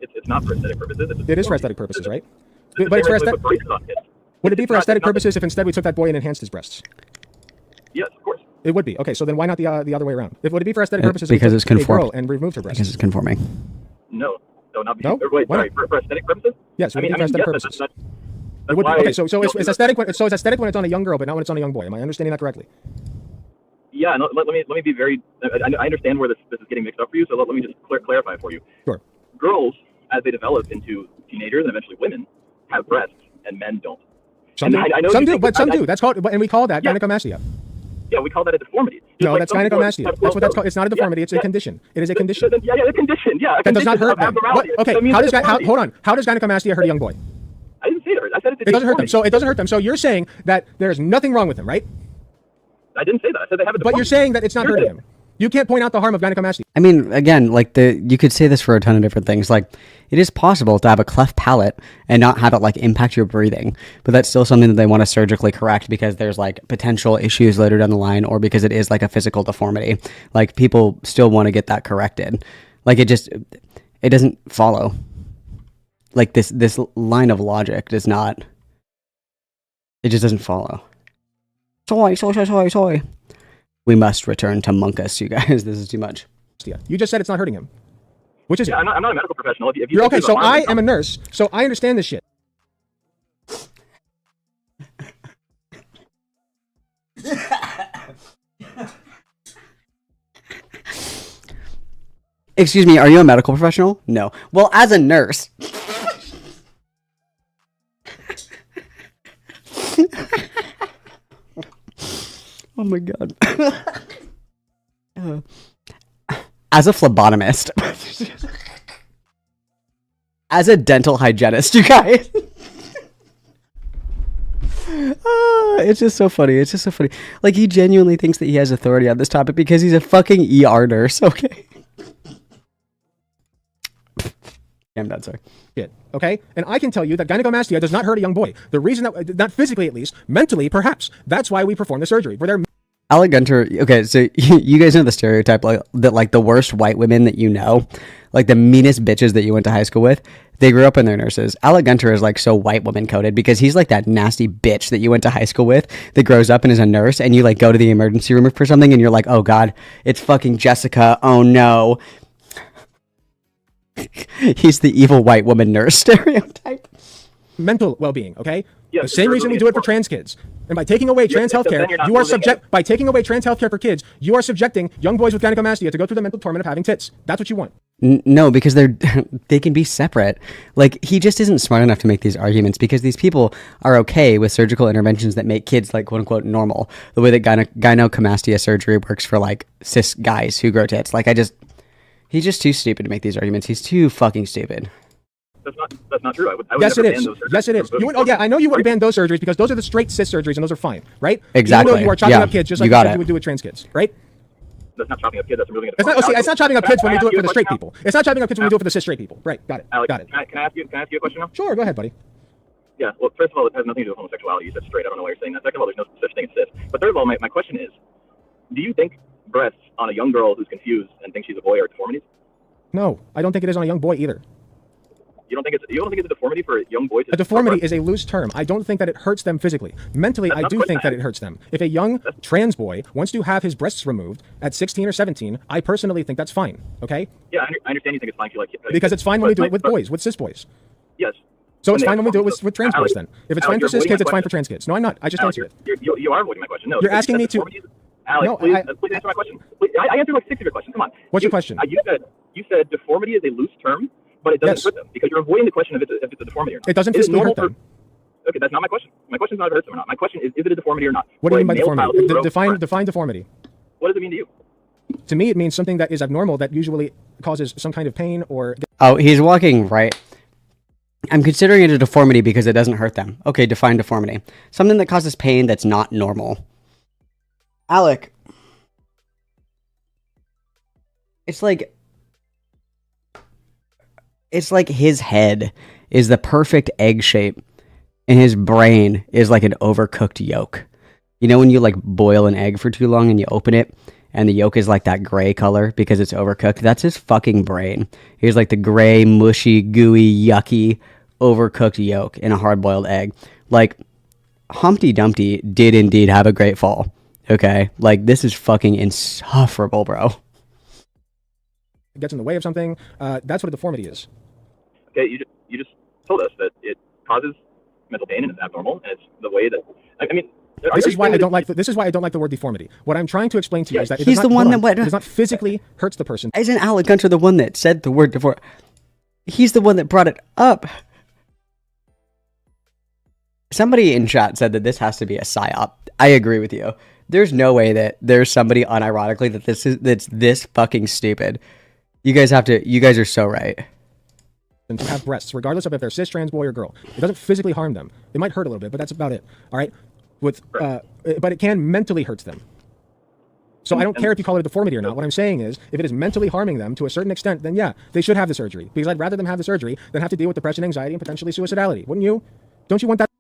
It's not for aesthetic purposes. It is for aesthetic purposes, right? It's But it's for the same way we aesthetic. put braces on kids. Would it be for It's not- aesthetic it's not- purposes if instead we took that boy and enhanced his breasts? Yes, of course. It would be. Okay, so then why not the other way around? Would it be for aesthetic purposes if we because took it's conform- a girl and removed her breasts? Because it's conforming. No, not No? Wait, Why sorry. not? For aesthetic purposes? Yes, would it be for aesthetic purposes? That's It would be. why- Okay, so it's no, aesthetic. So it's aesthetic when it's on a young girl, but not when it's on a young boy. Am I understanding that correctly? Yeah, no, let me be very. I understand where this is getting mixed up for you, so let me just clarify for you. Sure. Girls, as they develop into teenagers and eventually women, have breasts, and men don't. Some And do. I know Some you do, think- but some I- do. That's called, and we call that Yeah. gynecomastia. Yeah, we call that a deformity. Just No, like that's some people gynecomastia. have That's what that's growth called. It's not a spurts. deformity. Yeah, It's a yeah. condition. It is a condition. Yeah, a condition. Yeah, a That does not condition hurt of them. abnormality. Okay, That means how a does deformity. hold on? How does gynecomastia hurt a young boy? I didn't say it hurt. I said it's a It doesn't hurt them. deformity. So it doesn't hurt them. So you're saying that there's nothing wrong with them, right? I didn't say that. I said they have a deformity. But you're saying that it's not You're hurting saying- him. You can't point out the harm of gynecomastia. I mean, again, like you could say this for a ton of different things. Like, it is possible to have a cleft palate and not have it like impact your breathing, but that's still something that they want to surgically correct because there's like potential issues later down the line, or because it is like a physical deformity. Like people still want to get that corrected. Like it doesn't follow. Like this line of logic does not. It just doesn't follow. Soy. We must return to Monkus, you guys. This is too much. You just said it's not hurting him. Which is Yeah, it? I'm not a medical professional. If you You're okay. if So harm, I it's am a not- nurse. So I understand this shit. Excuse me, are you a medical professional? No. Well, as a nurse. Oh my god. As a phlebotomist. As a dental hygienist, you guys. It's just so funny. It's just so funny. Like, he genuinely thinks that he has authority on this topic because he's a fucking ER nurse, okay? I'm done, sorry. Okay? And I can tell you that gynecomastia does not hurt a young boy. The reason that, not physically at least, mentally perhaps. That's why we perform the surgery. Where they're Alec Gunter, okay, so you guys know the stereotype that like the worst white women that you know, like the meanest bitches that you went to high school with, they grew up and they're nurses. Alec Gunter is like so white woman coded because he's like that nasty bitch that you went to high school with that grows up and is a nurse, and you like go to the emergency room for something and you're like, oh God, it's fucking Jessica. Oh no. He's the evil white woman nurse stereotype. mental well-being, okay? Yeah, the same reason we do it for trans kids. And by taking away trans healthcare, you are by taking away trans healthcare for kids, you are subjecting young boys with gynecomastia to go through the mental torment of having tits. That's what you want. No, because they can be separate. Like, he just isn't smart enough to make these arguments because these people are okay with surgical interventions that make kids, like, quote unquote normal. The way that gynecomastia surgery works for like cis guys who grow tits. Like, he's just too stupid to make these arguments. He's too fucking stupid. That's not true. I would yes, never it ban is. those surgeries. Yes, it is. I know you wouldn't ban those surgeries because those are the straight cis surgeries and those are fine, right? Exactly. Even though you are chopping up kids just like you would do with trans kids, right? That's not chopping up kids. That's removing it. It's not chopping up kids when we do it for the straight people. It's not chopping up kids when we do it for the cis straight people. Right? Got it. Alec, Got it. Can I ask you a question now? Sure. Go ahead, buddy. Yeah. Well, first of all, it has nothing to do with homosexuality. You said straight. I don't know why you're saying that. Second of all, there's no such thing as cis. But third of all, my question is, do you think breasts on a young girl who's confused and thinks she's a boy are deformities? No, I don't think it is on a young boy either. You don't think it's a deformity for a young boy to... A deformity is a loose term. I don't think that it hurts them physically. Mentally, I do think that it hurts them. If a young trans boy wants to have his breasts removed at 16 or 17, I personally think that's fine. Okay? Yeah, I understand you think it's fine. Because it's fine when we do it with boys, with cis boys. Yes. So it's fine when we do it with trans boys then. If it's fine for cis kids, it's fine for trans kids. No, I'm not. I just answered it. You are avoiding my question. No. You're asking me to... Alex, no, please answer my question. I answered like 6 of your questions. Come on. What's your question? You said deformity is a loose term, but it doesn't hurt them because you're avoiding the question of if it's a deformity or not. It doesn't physically hurt them. Okay, that's not my question. My question is not if it hurts them or not. My question is it a deformity or not? What do you mean by deformity? Define deformity. What does it mean to you? To me, it means something that is abnormal that usually causes some kind of pain or... Oh, he's walking right. I'm considering it a deformity because it doesn't hurt them. Okay, define deformity. Something that causes pain that's not normal. Alec. It's like his head is the perfect egg shape and his brain is like an overcooked yolk. You know when you like boil an egg for too long and you open it and the yolk is like that gray color because it's overcooked? That's his fucking brain. He's like the gray, mushy, gooey, yucky, overcooked yolk in a hard-boiled egg. Like, Humpty Dumpty did indeed have a great fall. Okay? Like, this is fucking insufferable, bro. Gets in the way of something. That's what a deformity is. Okay, you just told us that it causes mental pain and it's abnormal, and it's the way that I mean. This is why I don't like the word deformity. What I'm trying to explain to you is that he's the one that does not physically hurts the person. Isn't Alec Gunter the one that said the word deformity? He's the one that brought it up. Somebody in chat said that this has to be a psyop. I agree with you. There's no way that there's somebody unironically that's this fucking stupid. You guys are so right. And to have breasts, regardless of if they're cis, trans, boy, or girl. It doesn't physically harm them. It might hurt a little bit, but that's about it. All right? But it can mentally hurt them. So I don't care if you call it a deformity or not. What I'm saying is, if it is mentally harming them to a certain extent, then yeah, they should have the surgery. Because I'd rather them have the surgery than have to deal with depression, anxiety, and potentially suicidality. Wouldn't you? Don't you want that?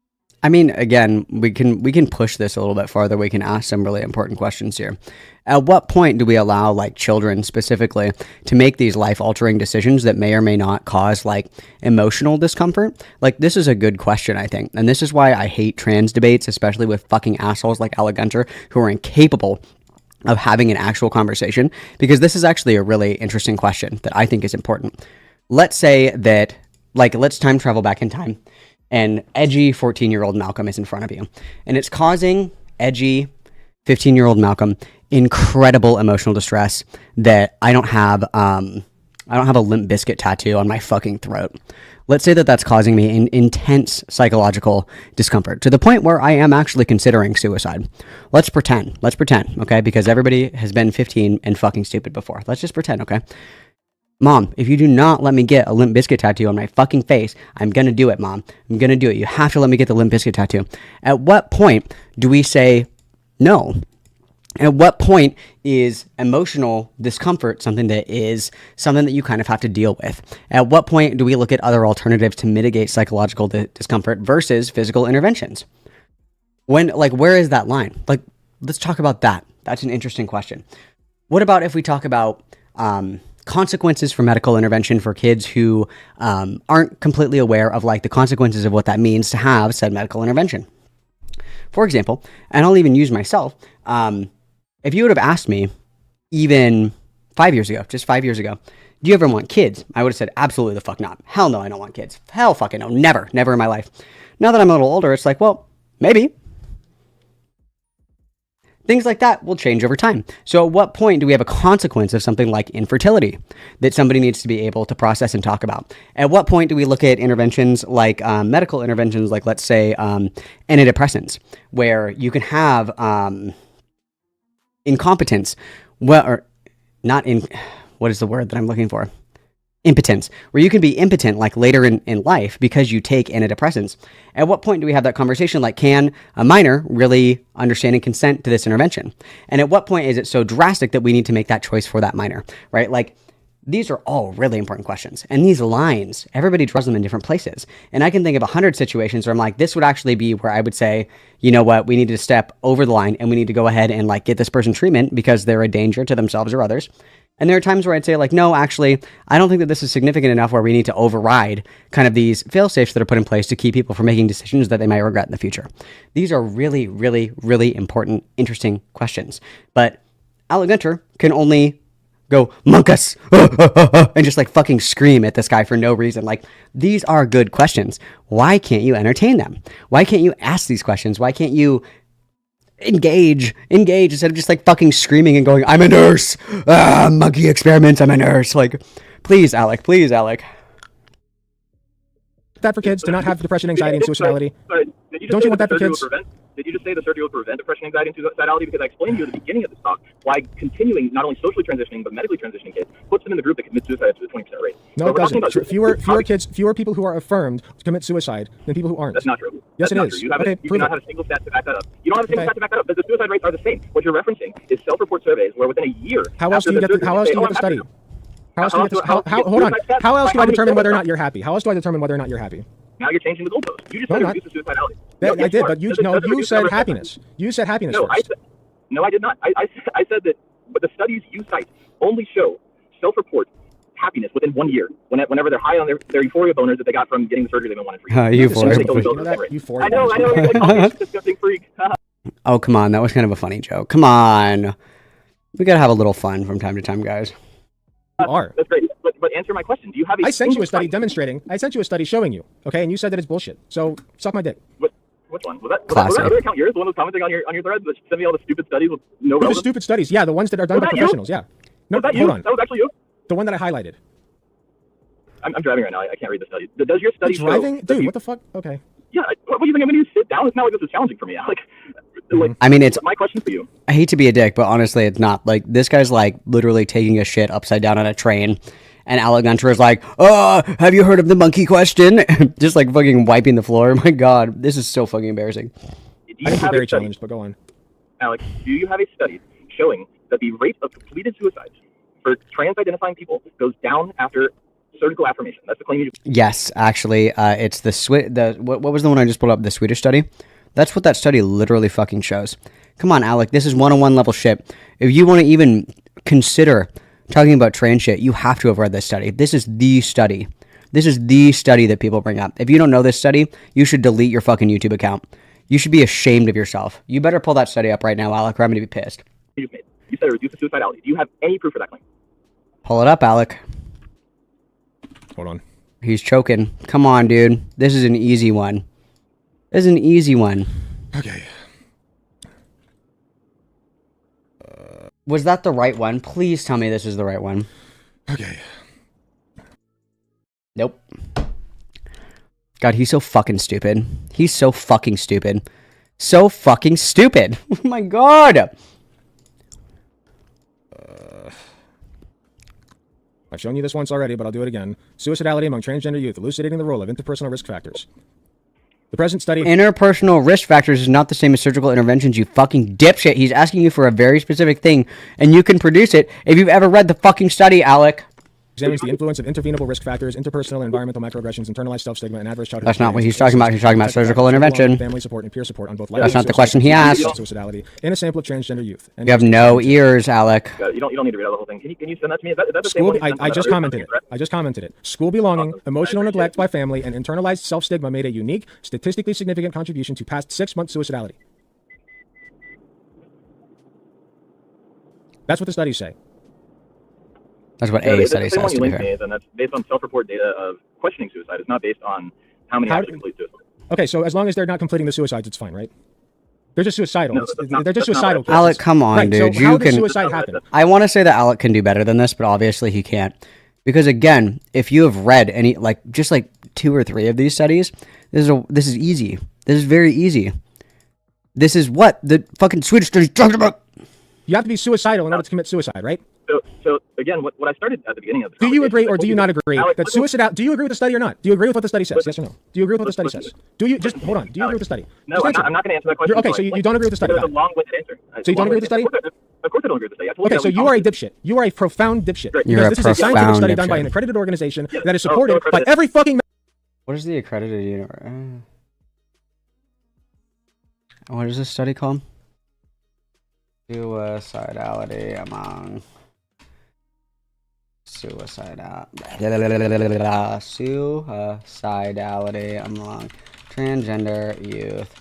I mean, again, we can push this a little bit farther. We can ask some really important questions here. At what point do we allow, like, children specifically to make these life-altering decisions that may or may not cause, like, emotional discomfort? Like, this is a good question, I think. And this is why I hate trans debates, especially with fucking assholes like Alec Gunter, who are incapable of having an actual conversation, because this is actually a really interesting question that I think is important. Let's say that, like, let's time travel back in time, and edgy 14-year-old Malcolm is in front of you. And it's causing edgy 15-year-old Malcolm incredible emotional distress that I don't have a Limp Bizkit tattoo on my fucking throat. Let's say that that's causing me an intense psychological discomfort to the point where I am actually considering suicide. Let's pretend, okay? Because everybody has been 15 and fucking stupid before. Let's just pretend, okay? Mom, if you do not let me get a Limp Bizkit tattoo on my fucking face, I'm gonna do it, Mom. I'm gonna do it. You have to let me get the Limp Bizkit tattoo. At what point do we say no? At what point is emotional discomfort something that you kind of have to deal with? At what point do we look at other alternatives to mitigate psychological discomfort versus physical interventions? Where is that line? Let's talk about that. That's an interesting question. What about if we talk about consequences for medical intervention for kids who aren't completely aware of the consequences of what that means to have said medical intervention? For example, and I'll even use myself, if you would have asked me even 5 years ago, just 5 years ago, do you ever want kids? I would have said, absolutely the fuck not. Hell no, I don't want kids. Hell fucking no, never in my life. Now that I'm a little older, it's well, maybe. Things like that will change over time. So at what point do we have a consequence of something like infertility that somebody needs to be able to process and talk about? At what point do we look at interventions like medical interventions, like let's say antidepressants, where you can have incompetence, what is the word that I'm looking for? Impotence, where you can be impotent later in life because you take antidepressants. At what point do we have that conversation? Can a minor really understand and consent to this intervention? And at what point is it so drastic that we need to make that choice for that minor, right? These are all really important questions. And these lines, everybody draws them in different places. And I can think of 100 situations where I'm this would actually be where I would say, you know what, we need to step over the line and we need to go ahead and get this person treatment because they're a danger to themselves or others. And there are times where I'd say no, actually, I don't think that this is significant enough where we need to override kind of these fail-safes that are put in place to keep people from making decisions that they might regret in the future. These are really, really, really important, interesting questions. But Alec Gunter can only go, monkus, and just fucking scream at this guy for no reason. These are good questions. Why can't you entertain them? Why can't you ask these questions? Why can't you engage instead of just fucking screaming and going, I'm a nurse, monkey experiments, I'm a nurse. Please, Alec. That for kids to not have depression, anxiety, and suicidality. Sorry, Don't you want that for kids? Did you just say the surgery will prevent depression, anxiety, and suicidality? Because I explained to you at the beginning of this talk why continuing not only socially transitioning but medically transitioning kids puts them in the group that commits suicide to the 20% rate. No, it doesn't. Fewer people who are affirmed commit suicide than people who aren't. That's not true. Yes, it is. You do not have a single stat to back that up. You don't have a single stat to back that up. The suicide rates are the same. What you're referencing is self-report surveys where within a year. How else do you get the study? Hold on. How else do I determine whether or not you're happy? How else do I determine whether or not you're happy? Now you're changing the goalpost. You just said reduce the suicidality. I did, but you said happiness. You said happiness first. No, I did not. I said that, but the studies you cite only show self-report happiness within 1 year. Whenever they're high on their euphoria boners that they got from getting the surgery they've been wanting for years. Euphoria. I know. You're like, disgusting freak. Oh, come on. That was kind of a funny joke. Come on. We gotta have a little fun from time to time, guys. That's great. But answer my question. Do you have a I sent you a study demonstrating. I sent you a study showing you. Okay, and you said that it's bullshit. So suck my dick. Which one? Was that other account yours? The one that was commenting on your thread that sent me all the stupid studies with no relevance? The stupid studies. Yeah, the ones that are done by professionals. Yeah. No, hold on. That was actually you? The one that I highlighted. I'm driving right now. I can't read the study. Does your study show... Driving? Dude, what the fuck? Okay. Yeah, what do you think? I'm going to sit down? It's not like this is challenging for me. I mean, it's my question for you. I hate to be a dick, but honestly, it's not. This guy's literally taking a shit upside down on a train, and Alec Gunter is oh, have you heard of the monkey question? Just fucking wiping the floor. My God, this is so fucking embarrassing. I think you're very challenged, but go on. Alex, do you have a study showing that the rate of completed suicides for trans-identifying people goes down after surgical affirmation? That's the claim you do. Yes, actually, it's what was the one I just pulled up? The Swedish study. That's what that study literally fucking shows. Come on, Alec. This is 101 level shit. If you want to even consider talking about trans shit, you have to have read this study. This is the study. This is the study that people bring up. If you don't know this study, you should delete your fucking YouTube account. You should be ashamed of yourself. You better pull that study up right now, Alec, or I'm going to be pissed. You said reduce the suicidality. Do you have any proof for that claim? Pull it up, Alec. Hold on. He's choking. Come on, dude. This is an easy one. This is an easy one. Okay. Was that the right one? Please tell me this is the right one. Okay. Nope. God, he's so fucking stupid. He's so fucking stupid. So fucking stupid. Oh my God. I've shown you this once already, but I'll do it again. Suicidality among transgender youth, elucidating the role of interpersonal risk factors. The present study... Interpersonal risk factors is not the same as surgical interventions, you fucking dipshit. He's asking you for a very specific thing, and you can produce it if you've ever read the fucking study, Alec. Examines the influence of intervenable risk factors, interpersonal and environmental microaggressions, internalized self-stigma, and adverse childhood. That's not what he's talking about. He's talking about surgical intervention. Family support and peer support on both. That's not the question he asked. Suicidality in a sample of transgender youth. You have no ears, Alec. You don't need to read out the whole thing. Can you send that to me? Is that the same School, one you sent I on just the other commented it. thing, I just commented it. School belonging, Awesome. emotional I appreciate neglect it. by family, and internalized self-stigma made a unique, statistically significant contribution to past 6-month suicidality. That's what the studies say. That's what Yeah, A the study same one says, you to be linked me fair. is, and that's based on self-report data of questioning suicide. It's not based on how many actually complete suicide. Okay, so as long as they're not completing the suicides, it's fine, right? They're just suicidal. No, that's not- They're just that's not suicidal. what- Alec, come on, Right, dude. so You how does can. suicide happen? I want to say that Alec can do better than this, but obviously he can't. Because again, if you have read any, just 2 or 3 of these studies, this is easy. This is very easy. This is what the fucking Swedish study talked about. You have to be suicidal in order to commit suicide, right? So again, what I started at the beginning of the Do you conversation, agree I or told do you not agree Alec, that listen- suicide? Do you agree with the study or not? Do you agree with what the study says? Listen. Yes or no? Do you agree with what the study Listen. says? Do you just hold on? Do you agree with the study? No, Just I'm answer. not going to answer that question. Okay, so you don't agree with the study. There's a long-winded answer. So you don't agree with the study? Of course I don't agree with the study. I told Okay, that so we you are a talked- dipshit. You are a profound dipshit. Right. You're Because a this is a scientific profound study done by dipshit. an accredited organization Yeah. that is Oh, supported by accredited. every fucking. What is the accredited universe? What is this study called? Suicidality among suicidality among transgender youth,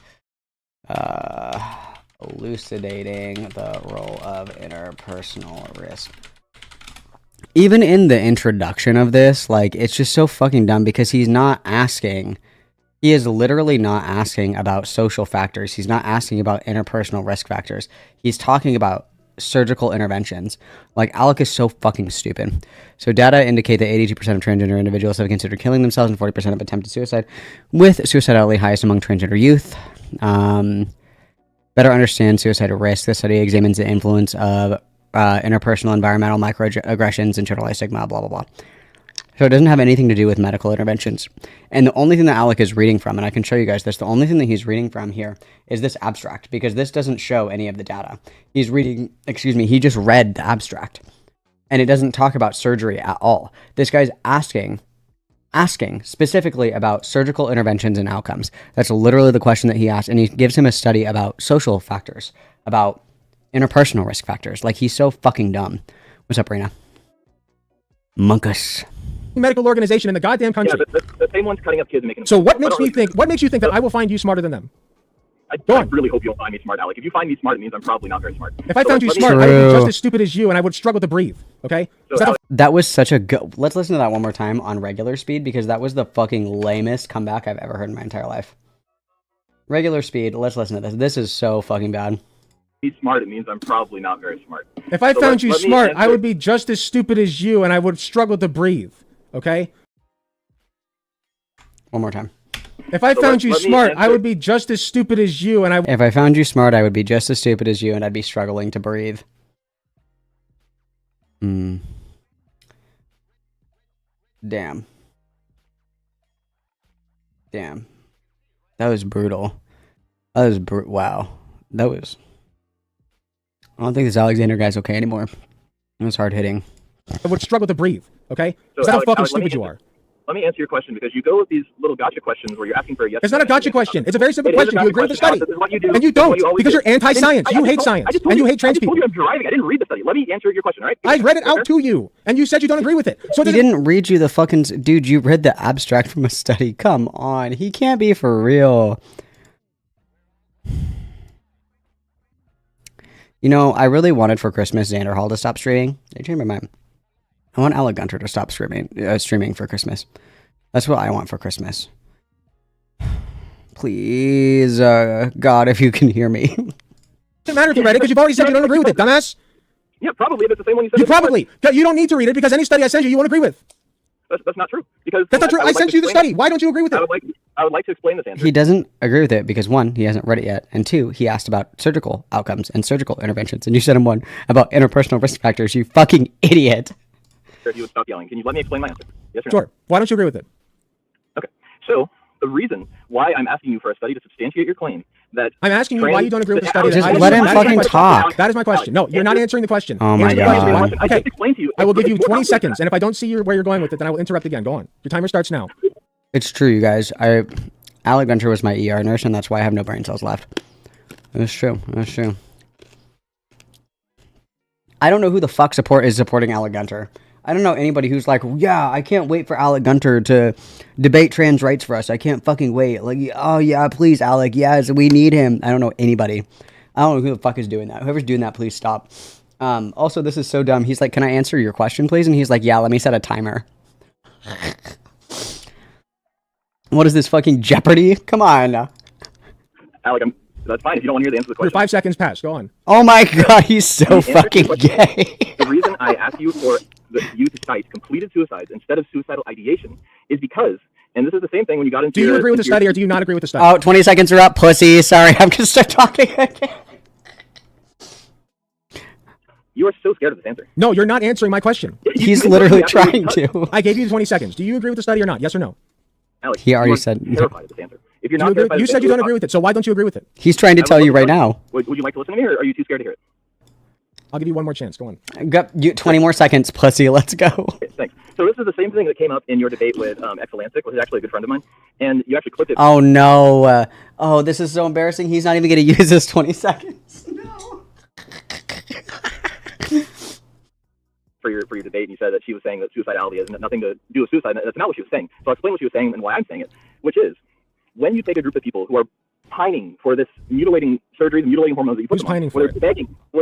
elucidating the role of interpersonal risk. Even in the introduction of this, it's just so fucking dumb because he's not asking. He is literally not asking about social factors. He's not asking about interpersonal risk factors. He's talking about surgical interventions. Alec is so fucking stupid. So data indicate that 82% of transgender individuals have considered killing themselves and 40% have attempted suicide, with suicidality highest among transgender youth. Better understand suicidal risk. This study examines the influence of interpersonal environmental microaggressions and internalized stigma, blah, blah, blah. So it doesn't have anything to do with medical interventions. And the only thing that Alec is reading from, and I can show you guys this, the only thing that he's reading from here is this abstract, because this doesn't show any of the data. He just read the abstract. And it doesn't talk about surgery at all. This guy's asking specifically about surgical interventions and outcomes. That's literally the question that he asked. And he gives him a study about social factors, about interpersonal risk factors. He's so fucking dumb. What's up, Rena? Monkus. medical organization in the goddamn country. Yeah, the same one's cutting up kids and making them. So what makes me think? What makes you think that I will find you smarter than them? I really hope you'll find me smart, Alec. If you find me smart, it means I'm probably not very smart. If I found you let me- smart, I would be just as stupid as you, and I would struggle to breathe. Okay? So, Is that a- Alec, That was such a good. Let's listen to that one more time on regular speed, because that was the fucking lamest comeback I've ever heard in my entire life. Regular speed. Let's listen to this. This is so fucking bad. Be smart, it means I'm probably not very smart. If I So found you let me smart, I answer- would be just as stupid as you, and I would struggle to breathe. Okay? One more time. If I So found you let me smart, I answer- would be just as stupid as you, and I. If I found you smart, I would be just as stupid as you, and I'd be struggling to breathe. Damn. Damn. That was brutal. That was wow. That was. I don't think this Alexander guy's okay anymore. It was hard hitting. I would struggle to breathe. Okay? So, Is that how Alex, fucking Alex, let me stupid you answer- are? Let me answer your question, because you go with these little gotcha questions where you're asking for a yes. It's not a gotcha question. It's a very simple It is a question. Do you gotcha agree with the question, study? Alex. This is what you do. And you This is what don't, always because do. you're anti-science. I You just hate told- science, I just told and you you- hate trans I just told people. you I'm driving. I didn't read the study. Let me answer your question, all right? I read it Okay? out to you, and you said you don't agree with it. So it He doesn't- didn't read you the fucking. Dude, you read the abstract from a study. Come on. He can't be for real. You know, I really wanted for Christmas Xander Hall to stop streaming. They changed my mind. I want Alec Gunter to stop streaming for Christmas. That's what I want for Christmas. Please, God, if you can hear me. doesn't matter if you read it, because you've already said you don't agree with it, dumbass. Yeah, probably. If it's the same one you said. You before. probably. You don't need to read it, because any study I send you won't agree with. That's not true. Because That's not true. would I like sent to you the explain study. Why don't you agree with it. it? I would like to explain this answer. He doesn't agree with it because, one, he hasn't read it yet, and two, he asked about surgical outcomes and surgical interventions, and you said him one about interpersonal risk factors, you fucking idiot. if you would stop yelling. Can you let me explain my answer? Yes or no? Sure. Why don't you agree with it? Okay. So the reason why I'm asking you for a study to substantiate your claim that I'm asking you why you don't agree with the study. Just that I- let him that is my fucking question. talk. That is my question. No, you're not answering the question. Oh my Answer the question. God. I Okay. just explained to you. I will give you It's more 20 complicated seconds, than and if I don't see where you're going with it, then I will interrupt again. Go on. Your timer starts now. It's true, you guys. Alec Gunter was my ER nurse, and that's why I have no brain cells left. It's true. It's true. I don't know who the fuck is supporting Alec Gunter. I don't know anybody who's like, yeah, I can't wait for Alec Gunter to debate trans rights for us. I can't fucking wait. Like, oh yeah, please, Alec. Yes, we need him. I don't know anybody. I don't know who the fuck is doing that. Whoever's doing that, please stop. Also, this is so dumb. He's like, can I answer your question, please? And he's like, yeah, let me set a timer. What is this, fucking Jeopardy? Come on. Alec, that's fine if you don't want to hear the answer to the Your question. 5 seconds passed. Go on. Oh my god, he's so The answer to fucking the question- gay. The reason I asked you for you to cite completed suicides instead of suicidal ideation is because, and this is the same thing when you got into Do you your, agree with the into your- study or do you not agree with the study? Oh, 20 seconds are up, pussy. Sorry, I'm gonna start talking again. You are so scared of this answer. No, you're not answering my question. He's You literally absolutely trying cut. to. I gave you 20 seconds. Do you agree with the study or not? Yes or no? Alex, He already you are said no. terrified of this answer. If you're Do not you, agree? terrified You of said this you don't answer, agree with it, so why don't you agree with it? He's trying to I would tell love you to right listen. now. Would you like to listen to me, or are you too scared to hear it? I'll give you one more chance. Go on. Got you 20 more seconds, pussy. Let's go. Okay, thanks. So this is the same thing that came up in your debate with Exalancic, which is actually a good friend of mine, and you actually clipped it. Oh no. Oh, this is so embarrassing. He's not even gonna use his 20 seconds. No. For your debate, and you said that she was saying that suicidality has nothing to do with suicide. That's not what she was saying. So I'll explain what she was saying and why I'm saying it, which is when you take a group of people who are pining for this mutilating surgery, the mutilating hormones that you put Who's them on, pining where for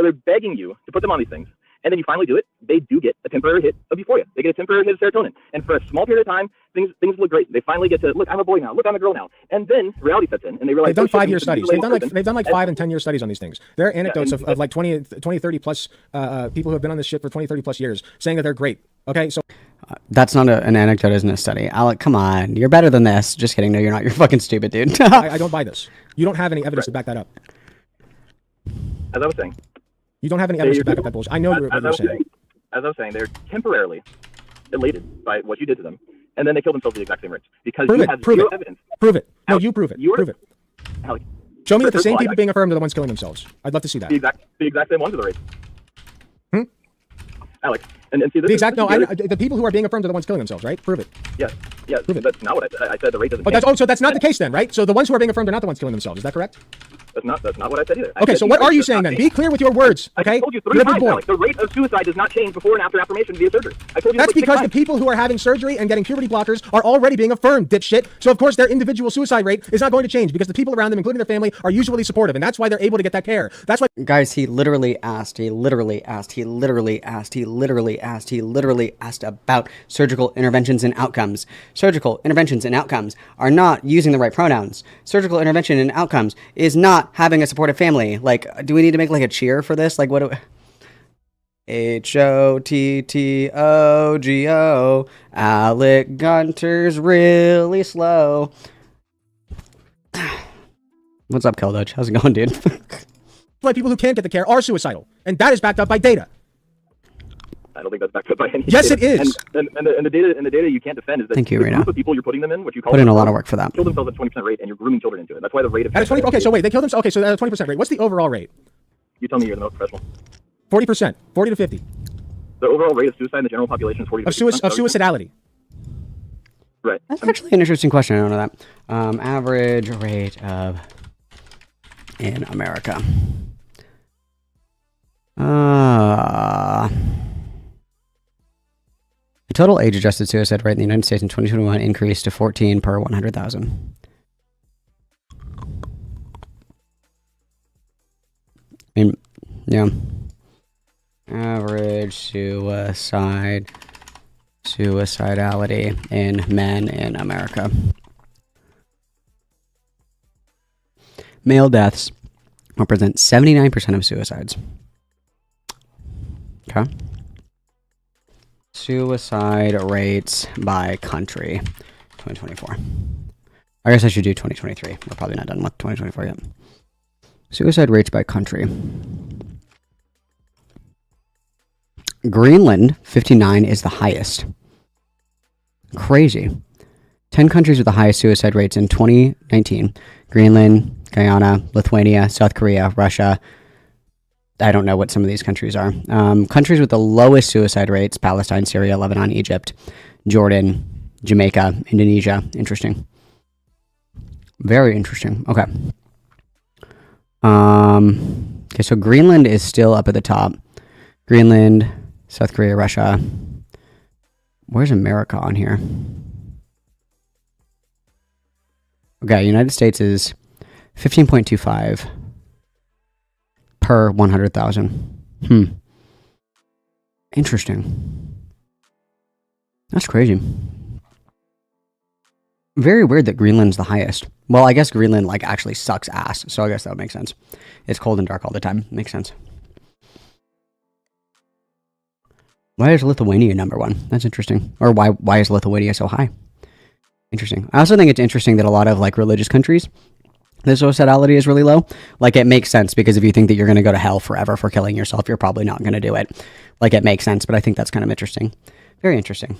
they're begging you to put them on these things, and then you finally do it, they do get a temporary hit of euphoria. They get a temporary hit of serotonin, and for a small period of time, things look great. They finally get to look, I'm a boy now, look, I'm a girl now, and then reality sets in, and they realize They've done oh, shit, 5-year this is studies. mutilating They've done like person. 5 and 10-year studies on these things. There are anecdotes and- of like 20, 30 plus people who have been on this shit for 20, 30 plus years saying that they're great. Okay, so That's not an anecdote, isn't a study. Alec, come on. You're better than this. Just kidding. No, you're not. You're fucking stupid, dude. I don't buy this. You don't have any evidence to back that up. As I was saying, You don't have any evidence to back up that bullshit. I know what you're saying. As I was saying, they're temporarily elated by what you did to them, and then they kill themselves at the exact same rates because Prove you it. have Prove zero it. evidence. Prove it. No, Alex, you prove it. you are- Prove it. Alex, Show me that the first of same all, people I- being affirmed are the ones killing themselves. I'd love to see that. the exact same ones are the rates. Hmm? Alex, and see this The is- exact this no. is the The people who are being affirmed are the ones killing themselves, right? Prove it. yes, Prove it. that's not what I said. I said the rate doesn't But change. that's so that's not the case then, right? So the ones who are being affirmed are not the ones killing themselves. Is that correct? That's not what I said either. I Okay, said so the what rate are you does saying not then? change. Be clear with your words, I okay? told you 3 You're a big times, boy. Alex. The rate of suicide does not change before and after affirmation via surgery. I told you That's this like 6 because the times. people who are having surgery and getting puberty blockers are already being affirmed, dipshit. So of course their individual suicide rate is not going to change because the people around them, including their family, are usually supportive, and that's why they're able to get that care. That's why. Guys, he literally asked about surgical interventions and outcomes. Surgical interventions and outcomes are not using the right pronouns. Surgical intervention and outcomes is not having a supportive family. Like, do we need to make like a cheer for this? Like, what do HOTTOGO. Alec Gunter's really slow. What's up, Keldutch? How's it going, dude? Why people who can't get the care are suicidal, and that is backed up by data. I don't think that's backed up by any Yes, data. it is. And the data you can't defend is that Thank you, the Rena. group of people you're putting them in, what you call Put in a them, lot of work for that. kill themselves at 20% rate, and you're grooming children into it. That's why the rate of At a 20. Okay, so wait, they killed themselves. Okay, so at a 20% rate. What's the overall rate? You tell me you're the most professional. 40%, 40 to 50 The overall rate of suicide in the general population is 40 to of 50%. suicidality. Right. That's actually an interesting question. I don't know that. Average rate of in America. The total age-adjusted suicide rate in the United States in 2021 increased to 14 per 100,000. Yeah. Average suicidality in men in America. Male deaths represent 79% of suicides. Okay. Suicide rates by country, 2024. I guess I should do 2023. We're probably not done with 2024 yet. Suicide rates by country. Greenland, 59, is the highest. Crazy. 10 countries with the highest suicide rates in 2019. Greenland, Guyana, Lithuania, South Korea, Russia. I don't know what some of these countries are. Countries with the lowest suicide rates: Palestine, Syria, Lebanon, Egypt, Jordan, Jamaica, Indonesia. Interesting. Very interesting. Okay. Okay, so Greenland is still up at the top. Greenland, South Korea, Russia. Where's America on here? Okay, United States is 15.25 per 100,000. Interesting. That's crazy. Very weird that Greenland's the highest. Well, I guess Greenland like actually sucks ass, so I guess that would make sense. It's cold and dark all the time. Makes sense. Why is Lithuania number one? That's interesting. Or why is Lithuania so high? Interesting. I also think it's interesting that a lot of like religious countries, the suicidality is really low. Like it makes sense because if you think that you're going to go to hell forever for killing yourself, you're probably not going to do it. Like it makes sense, but I think that's kind of interesting. Very interesting.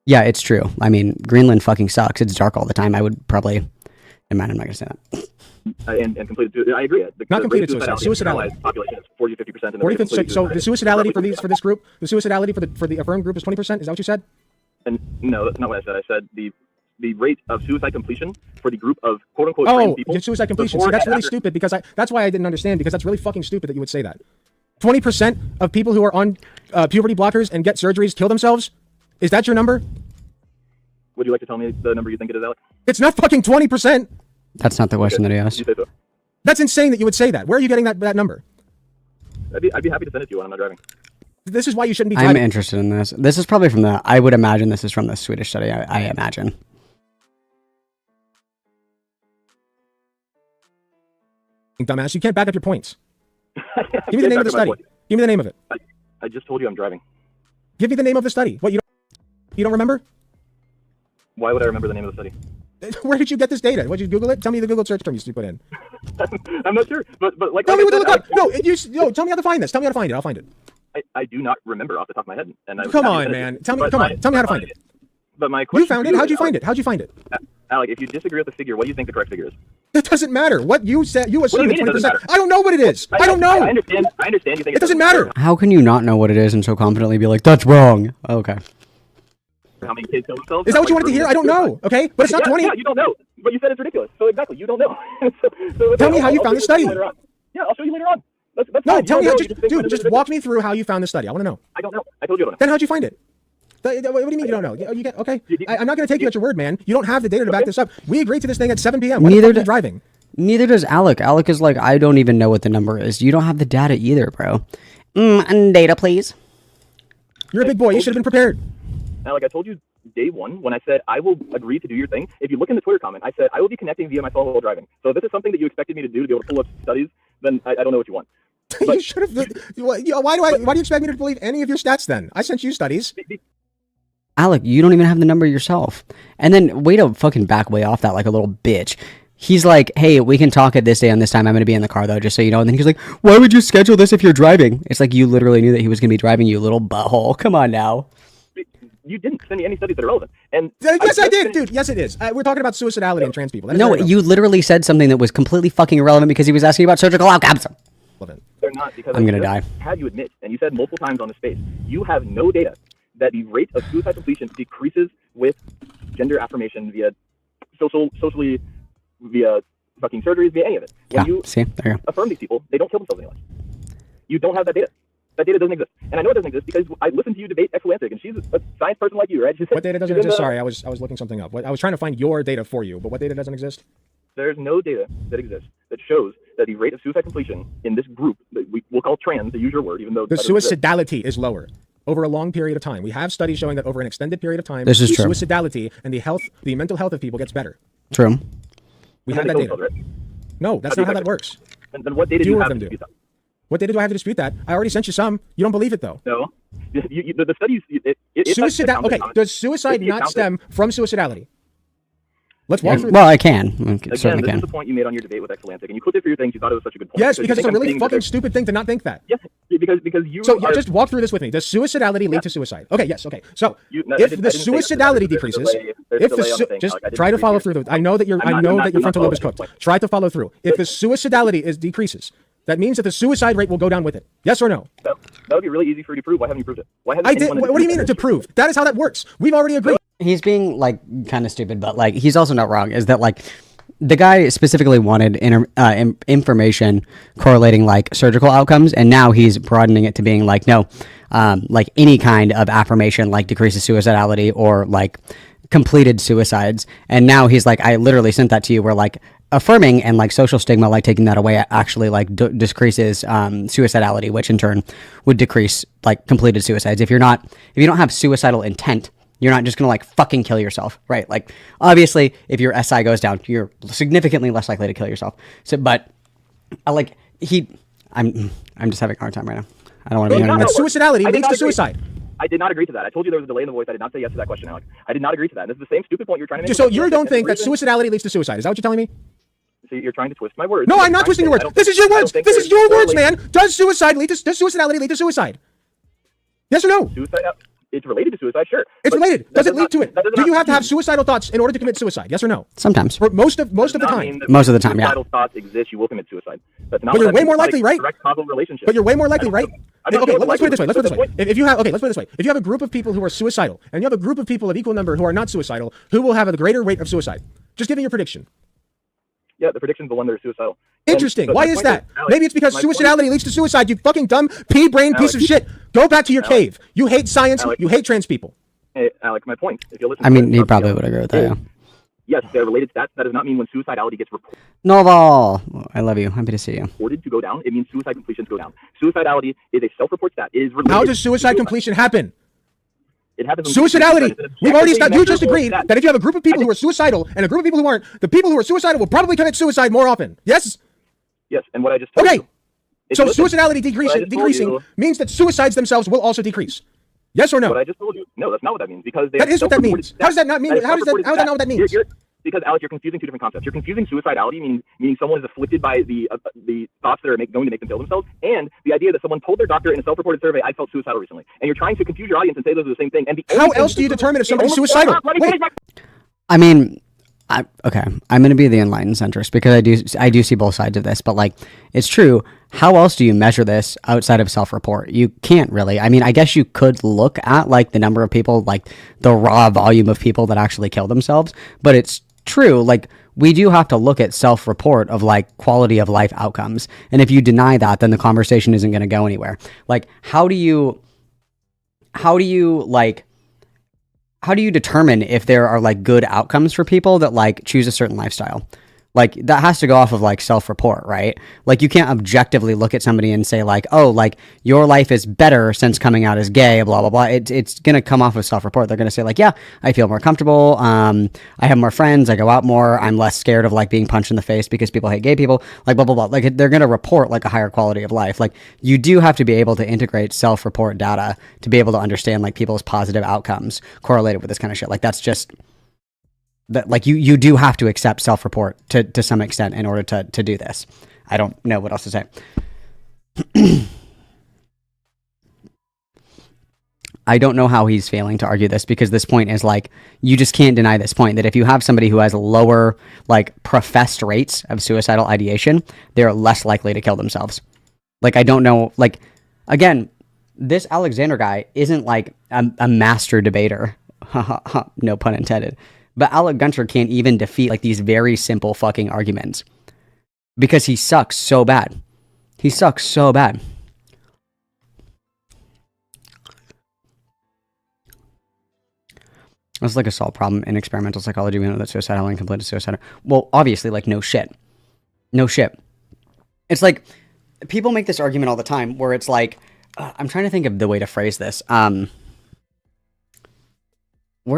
Yeah, it's true. I mean, Greenland fucking sucks. It's dark all the time. I would probably... Never mind, I'm not going to say that. And completed. I agree. Not completed suicide. Suicidality. Population is 40-50%. 40, so the suicidality for this group, the suicidality for the affirmed group is 20%. Is that what you said? And no, that's not what I said. I said the rate of suicide completion for the group of quote unquote trans people. Oh, suicide completion. See, that's really stupid because that's why I didn't understand, because that's really fucking stupid that you would say that. 20% of people who are on puberty blockers and get surgeries kill themselves. Is that your number? Would you like to tell me the number you think it is, Alec? It's not fucking 20%. That's not the question that he asked. You say so. That's insane that you would say that. Where are you getting that number? I'd be happy to send it to you when I'm not driving. This is why you shouldn't be driving. I'm interested in this. This is probably from the... I would imagine this is from the Swedish study. I imagine. Dumbass, you can't back up your points. Give me the name of the study. Give me the name of it. I just told you I'm driving. Give me the name of the study. What, you don't remember? Why would I remember the name of the study? Where did you get this data? What, did you Google it? Tell me the Google search term you put in. I'm not sure, but like... Tell me what to look up. No, tell me how to find this. Tell me how to find it. I'll find it. I do not remember off the top of my head. And come on, man. Tell me how to find it. But my question... You found it? How'd you find it? How'd you find it? Alec, if you disagree with the figure, what do you think the correct figure is? It doesn't matter. What you said, you assume it's 20%. I don't know what it is. I don't know. I understand you think it doesn't matter. How can you not know what it is and so confidently be like, that's wrong? Okay. How many kids kill themselves? Is that what you wanted to hear? I don't know. Okay, but it's not 20. Yeah, you don't know. But you said it's ridiculous. So exactly, you don't know. Tell me how you found the study. Yeah, I'll show you later on. That's no, fine. Tell me how. Just walk me through how you found the study. I want to know. I don't know. I told you I don't know. Then how'd you find it? What do you mean you don't know? You get okay. I'm not going to take you at your word, man. You don't have the data to back this up. We agreed to this thing at 7 p.m. Why the fuck are you driving? Neither does Alec. Alec is like, I don't even know what the number is. You don't have the data either, bro. Data, please. You're a big boy. You should have been prepared. Alec, I told you day one when I said I will agree to do your thing. If you look in the Twitter comment, I said I will be connecting via my phone while driving. So if this is something that you expected me to do to be able to pull up studies, then I don't know what you want. You should have. Why do you expect me to believe any of your stats then? I sent you studies. Alec, you don't even have the number yourself. And then way to fucking back way off that like a little bitch. He's like, hey, we can talk at this day on this time. I'm going to be in the car though, just so you know. And then he's like, why would you schedule this if you're driving? It's like you literally knew that he was going to be driving, you little butthole. Come on now. You didn't send me any studies that are relevant. And yes, I did, dude. Yes, it is. We're talking about suicidality in trans people. No, you literally said something that was completely fucking irrelevant because he was asking about surgical outcomes. They're not, because I'm going to die. Had you admit, and you said multiple times on the space, you have no data that the rate of suicide completion decreases with gender affirmation via socially, via fucking surgeries, via any of it. When you affirm these people, they don't kill themselves anymore. You don't have that data. That data doesn't exist. And I know it doesn't exist because I listened to you debate Exolantic, and she's a science person like you, right? What data doesn't exist? Sorry, I was looking something up. I was trying to find your data for you, but what data doesn't exist? There's no data that exists that shows that the rate of suicide completion in this group, that we'll call trans, to use your word, even though... The suicidality is lower over a long period of time. We have studies showing that over an extended period of time, this is true. Suicidality and the mental health of people gets better. True. We have that data. Right? No, that's not how that works. Then what data do you have to dispute that? What data do I have to dispute that? I already sent you some. You don't believe it, though. No. The studies... Okay, does suicide not stem from suicidality? Let's walk through. Well, I can. Again, Certainly this can. is the point you made on your debate with Exlantic, and you clipped it for your things. You thought it was such a good point. Yes, So because you it's a think I'm really saying that fucking stupid thing to not think that. Yes, because you So are, just walk through this with me. Does suicidality lead to suicide? Okay, yes, okay. So I if didn't the say that. suicidality decreases, There's a delay on the thing, just Alec. I didn't try to agree follow to through. it. I know that your I'm not frontal lobe is following cooked. the Try to follow through. If the suicidality is decreases, that means that the suicide rate will go down with it. Yes or no? That would be really easy for you to prove. Why haven't you proved it? Why hasn't I did. anyone What do you mean to prove? That is how that works. We've already agreed. He's being like kind of stupid, but like he's also not wrong. Is that like the guy specifically wanted information correlating like surgical outcomes, and now he's broadening it to being like no, like any kind of affirmation like decreases suicidality or like completed suicides. And now he's like, I literally sent that to you. Where like affirming and like social stigma, like taking that away, actually like decreases suicidality, which in turn would decrease like completed suicides. If you don't have suicidal intent, you're not just gonna like fucking kill yourself, right? Like obviously, if your SI goes down, you're significantly less likely to kill yourself. So, but I'm just having a hard time right now. I don't want to be No, on no, Suicidality I did leads not to agree. suicide. I did not agree to that. I told you there was a delay in the voice. I did not say yes to that question, Alec. I did not agree to that. This is the same stupid point you're trying to make. So you don't think that suicidality leads to suicide? Is that what you're telling me? So you're trying to twist my words. No, I'm not twisting your words. This is your words. This is your words, man. Does suicidality lead to suicide? Yes or no? Suicide. It's related to suicide, sure. It's But related. that Does it lead to it? that does Do not you have to have mean- suicidal thoughts in order to commit suicide? Yes or no? sometimes. For most of the does not time. mean that Most of the time, yeah. Suicidal thoughts exist. You will commit suicide. That's not. But you're what way that more means. It's likely, not a right? Direct causal relationship. But you're way more likely, right? I don't Okay, know what let's put it this way. Let's put it this way. point. If you have, okay, let's put it this way. If you have a group of people who are suicidal and you have a group of people of equal number who are not suicidal, who will have a greater rate of suicide? Just give me your prediction. Yeah, the prediction's the one that are suicidal. Interesting. But Why my is point that? Alex, Maybe it's because my point- suicidality leads to suicide. You fucking dumb pea-brain piece of Alex. shit. Go back to your Alex. cave. You hate science. Alex. You hate trans people. Hey, Alec, my point. If you listen, I mean, to he probably would agree with that. Yeah. Yes, they're related to that. That does not mean when suicidality gets Novel, I love you. Happy to see you. reported to go down, it means suicide completions go down. Suicidality is a self-report stat. It is related. How does to suicide completion happen? It happens. Suicidality. We've already established. You just agreed that. that if you have a group of people who are suicidal and a group of people who aren't, the people who are suicidal will probably commit suicide more often. Yes. Yes, and what I just told Okay. you. If So you listen, suicidality what I just told decreasing you- means that suicides themselves will also decrease. Yes or What no? I just told you. No, that's not what that means because they That have is what that self-reported means. How does that stats. not mean? That is How does that? self-reported How is that not what that stats. means? Because Alec, you're confusing two different concepts. You're confusing suicidality, meaning someone is afflicted by the thoughts that are going to make them kill themselves, and the idea that someone told their doctor in a self-reported survey, "I felt suicidal recently," and you're trying to confuse your audience and say those are the same thing. And How else do you determine if somebody's suicidal? Wait. I mean, okay, I'm going to be the enlightened centrist because I do see both sides of this, but like, it's true. How else do you measure this outside of self-report? You can't really. I mean, I guess you could look at like the number of people, like the raw volume of people that actually kill themselves, but it's true. Like, we do have to look at self-report of like quality of life outcomes. And if you deny that, then the conversation isn't going to go anywhere. Like, how do you determine if there are like good outcomes for people that like choose a certain lifestyle? Like, that has to go off of like self-report, right? Like, you can't objectively look at somebody and say like, oh, like your life is better since coming out as gay, blah, blah, blah. It's going to come off of self-report. They're going to say like, yeah, I feel more comfortable. I have more friends. I go out more. I'm less scared of like being punched in the face because people hate gay people, like blah, blah, blah. Like, they're going to report like a higher quality of life. Like, you do have to be able to integrate self-report data to be able to understand like people's positive outcomes correlated with this kind of shit. Like, that's just... that like you do have to accept self-report to some extent in order to do this. I don't know what else to say. I don't know how he's failing to argue this because this point is like, you just can't deny this point that if you have somebody who has lower like professed rates of suicidal ideation, they're less likely to kill themselves. Like, I don't know, like, again, this Alexander guy isn't like a master debater. No pun intended. But Alec Gunter can't even defeat like these very simple fucking arguments because he sucks so bad. He sucks so bad. It's like a solved problem in experimental psychology. We know that suicidal and completed suicide. Well, obviously, like, no shit. No shit. It's like, people make this argument all the time where it's like, I'm trying to think of the way to phrase this. Where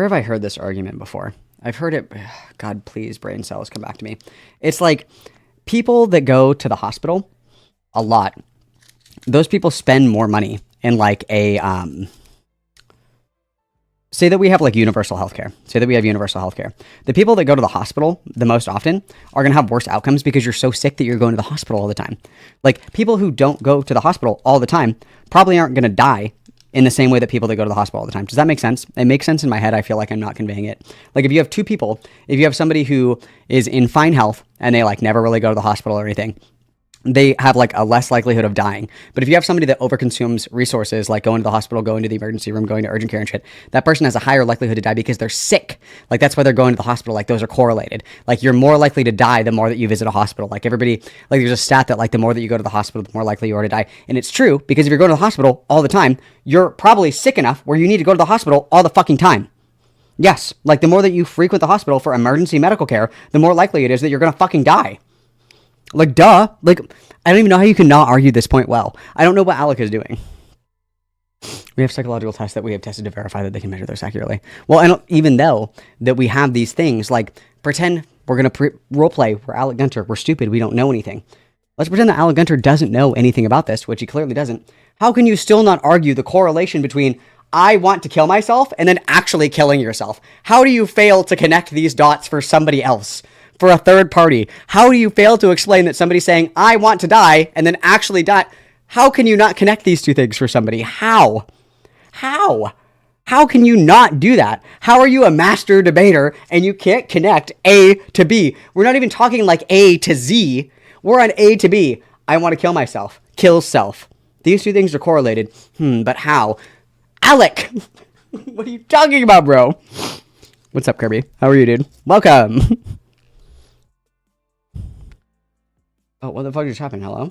have I heard this argument before? I've heard it. God, please, brain cells, come back to me. It's like people that go to the hospital a lot. Those people spend more money in like a say that we have like universal healthcare. Say that we have universal healthcare. The people that go to the hospital the most often are going to have worse outcomes because you're so sick that you're going to the hospital all the time. Like people who don't go to the hospital all the time probably aren't going to die in the same way that people that go to the hospital all the time. Does that make sense? It makes sense in my head. I feel like I'm not conveying it. Like if you have two people, if you have somebody who is in fine health and they like never really go to the hospital or anything, they have like a less likelihood of dying. But if you have somebody that overconsumes resources, like going to the hospital, going to the emergency room, going to urgent care and shit, that person has a higher likelihood to die because they're sick. Like that's why they're going to the hospital. Like those are correlated. Like you're more likely to die the more that you visit a hospital. Like everybody, like there's a stat that like the more that you go to the hospital, the more likely you are to die. And it's true because if you're going to the hospital all the time, you're probably sick enough where you need to go to the hospital all the fucking time. Yes. Like the more that you frequent the hospital for emergency medical care, the more likely it is that you're going to fucking die. Like, duh. Like, I don't even know how you can not argue this point well. I don't know what Alec is doing. We have psychological tests that we have tested to verify that they can measure this accurately. Well, and even though that we have these things, like, pretend we're going to role play, we're Alec Gunter, we're stupid, we don't know anything. Let's pretend that Alec Gunter doesn't know anything about this, which he clearly doesn't. How can you still not argue the correlation between I want to kill myself and then actually killing yourself? How do you fail to connect these dots for somebody else? For a third party? How do you fail to explain that somebody's saying, I want to die, and then actually die? How can you not connect these two things for somebody? How? How can you not do that? How are you a master debater and you can't connect A to B? We're not even talking like A to Z. We're on A to B. I want to kill myself. Kill self. These two things are correlated. But how? Alec! What are you talking about, bro? What's up, Kirby? How are you, dude? Welcome. Oh, what the fuck just happened? Hello?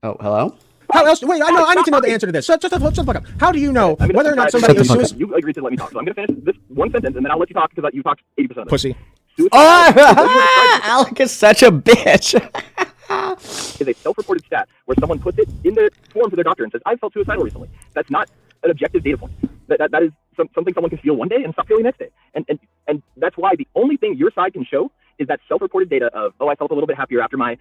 Oh, hello? How else? Wait, I need to know the answer to this. Shut the fuck up. How do you know whether or not somebody is suicidal? You agreed to let me talk, so I'm going to finish this one sentence, and then I'll let you talk because you talked 80% of it. Pussy. Alec is such a bitch. Is a self-reported stat where someone puts it in their form to their doctor and says, I felt suicidal recently. That's not an objective data point. That is something someone can feel one day and stop feeling the next day. And that's why the only thing your side can show is that self-reported data of, I felt a little bit happier after my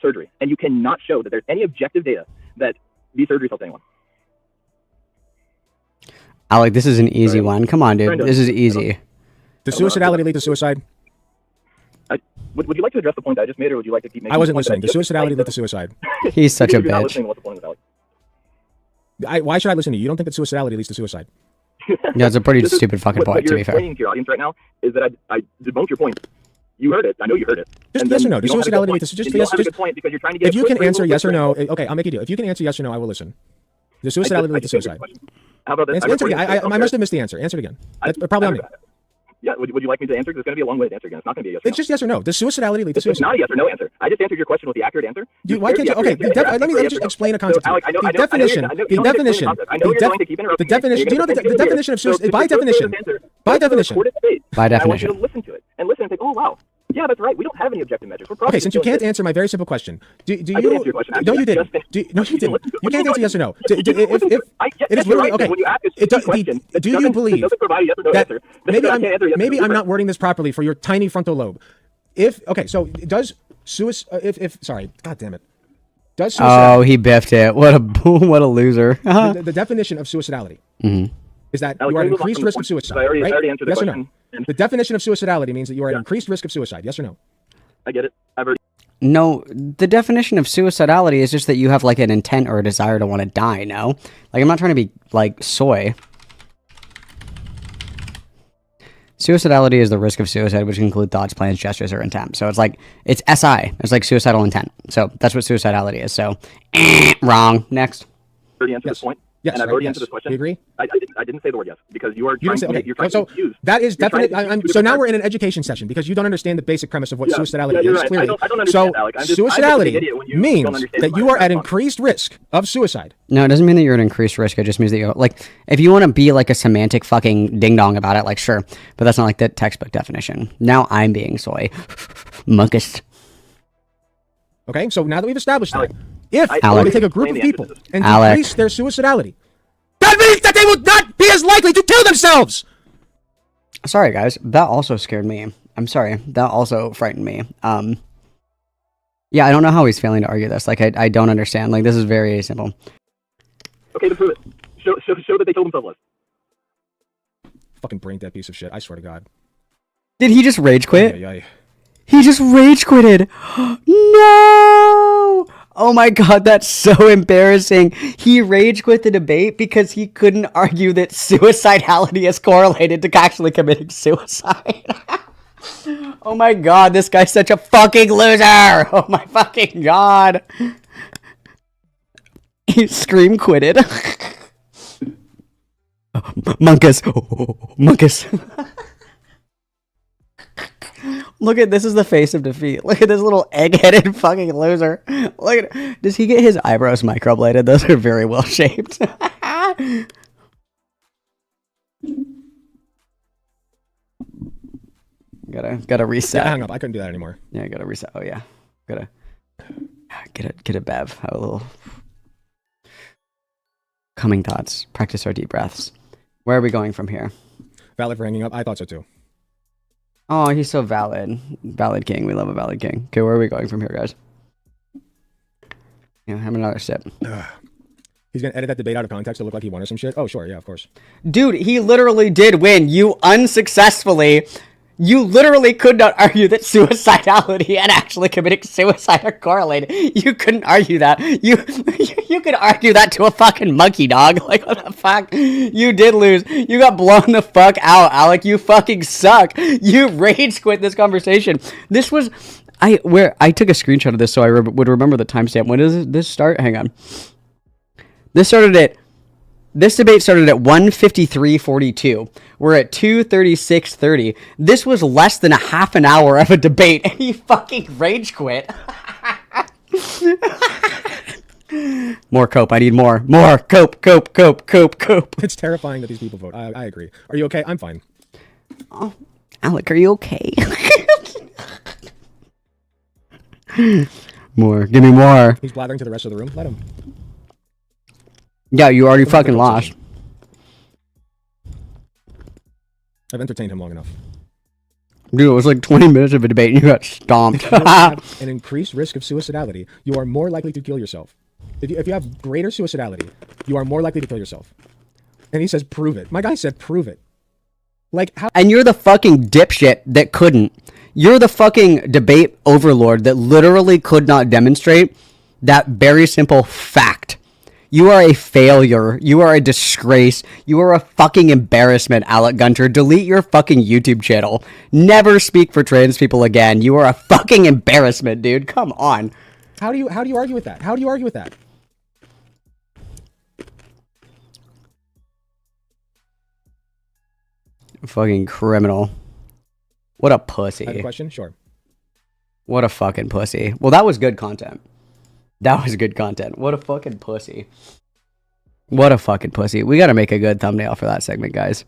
surgery. And you cannot show that there's any objective data that these surgeries helped anyone. Alec, this is an easy one. Come on, dude. This is easy. Does suicidality lead to suicide? Would you like to address the point that I just made, or would you like to keep making? I wasn't listening. Does suicidality lead to suicide? He's such a If you're not bitch. listening, what's the point of this, Why should I listen to you? You don't think that suicidality leads to suicide? Yeah, it's a pretty stupid fucking point, to be fair. What you're explaining to your audience right now is that I debunked your point. You heard it. I know you heard it. Just yes or no. Does suicidality lead to suicide? You don't have a good point because you're trying to get. If you can answer yes or no, okay, I'll make you do. If you can answer yes or no, I will listen. Does suicidality lead to suicide? How about this? Answer it again. I must have missed the answer. Answer it again. That's probably on me. Yeah, would you like me to answer? Because it's going to be a long way to answer again. It's not going to be a yes or no. It's just yes or no. Does suicidality lead to suicide? It's not a yes or no answer. I just answered your question with the accurate answer. Why can't you? Okay, let me just explain a concept. The definition. The definition. The definition. Do you know the definition of suicide? By definition. By definition. By definition. I want you to listen to it and listen and think, oh wow. Yeah, that's right. We don't have any objective measures. Okay, since you can't answer my very simple question, do you? No, you didn't. No, you didn't. You can't answer yes or no. If it is literally okay. Do you believe that maybe I'm not wording this properly for your tiny frontal lobe? So does suicide? Sorry, God damn it. Does suicide? Oh, he biffed it. What a loser. The definition of suicidality is that you are at increased risk of suicide. I already answered the yes or question. no? The definition of suicidality means that you are at increased risk of suicide. Yes or no? I get it. I've already. No, the definition of suicidality is just that you have like an intent or a desire to want to die, no? Like, I'm not trying to be like soy. Suicidality is the risk of suicide, which include thoughts, plans, gestures, or intent. So it's like, it's SI. It's like suicidal intent. So that's what suicidality is. So, wrong. Next. Already answered this point. Yes, and I've already answered this question. You agree? I didn't say the word yes because you are you trying say, to. okay. You're trying So to confuse. that is definite. So now we're in an education session because you don't understand the basic premise of what suicidality is. Right. Clearly, I don't understand, so Alec. suicidality means that you are at increased risk of suicide. No, it doesn't mean that you're at increased risk. It just means that you're like, if you want to be like a semantic fucking ding dong about it, like sure, but that's not like the textbook definition. Now I'm being soy, monkus. Okay, so now that we've established that, if we take a group of people and decrease their suicidality, that means that they will not be as likely to kill themselves! Sorry, guys. That also scared me. I'm sorry. That also frightened me. Yeah, I don't know how he's failing to argue this. Like, I don't understand. Like, this is very simple. Okay, then prove it. Show that they killed themselves less. Fucking brain dead piece of shit. I swear to God. Did he just rage quit? Ay. He just rage quitted. No! Oh my god, that's so embarrassing. He rage quit the debate because he couldn't argue that suicidality is correlated to actually committing suicide. Oh my god, this guy's such a fucking loser. Oh my fucking god. He scream quitted. Monkus. Monkus. Look at this is the face of defeat. Look at this little egg-headed fucking loser. Look at, does he get his eyebrows microbladed? Those are very well shaped. Gotta reset. Yeah, hang up. I couldn't do that anymore. Yeah, gotta reset. Oh yeah, gotta get a bev. Have a little coming thoughts. Practice our deep breaths. Where are we going from here? Valid for hanging up. I thought so too. Oh, he's so valid. Valid king. We love a valid king. Okay, where are we going from here, guys? Yeah, have another sip. He's gonna edit that debate out of context to look like he won or some shit. Oh, sure, yeah, of course. Dude, he literally did win. You unsuccessfully. You literally could not argue that suicidality and actually committing suicide are correlated. You couldn't argue that. You could argue that to a fucking monkey, dog. Like, what the fuck? You did lose. You got blown the fuck out, Alec. You fucking suck. You rage quit this conversation. This was... I took a screenshot of this so I would remember the timestamp. When does this start? Hang on. This debate started at 1:53:42. We're at 2:36:30. This was less than a half an hour of a debate, and he fucking rage quit. More cope. I need more. More cope. It's terrifying that these people vote. I agree. Are you okay? I'm fine. Oh, Alec, are you okay? More. Give me more. He's blathering to the rest of the room. Let him. Yeah, you already fucking lost. I've entertained him long enough. Dude, it was like 20 minutes of a debate and you got stomped. If you have an increased risk of suicidality, you are more likely to kill yourself. If you have greater suicidality, you are more likely to kill yourself. And he says, prove it. My guy said, prove it. Like, how? And you're the fucking dipshit that couldn't. You're the fucking debate overlord that literally could not demonstrate that very simple fact. You are a failure. You are a disgrace. You are a fucking embarrassment, Alec Gunter. Delete your fucking YouTube channel. Never speak for trans people again. You are a fucking embarrassment, dude. Come on. How do you argue with that? How do you argue with that? Fucking criminal. What a pussy. I have a question? Sure. What a fucking pussy. Well, that was good content. That was good content. What a fucking pussy. What a fucking pussy. We gotta make a good thumbnail for that segment, guys.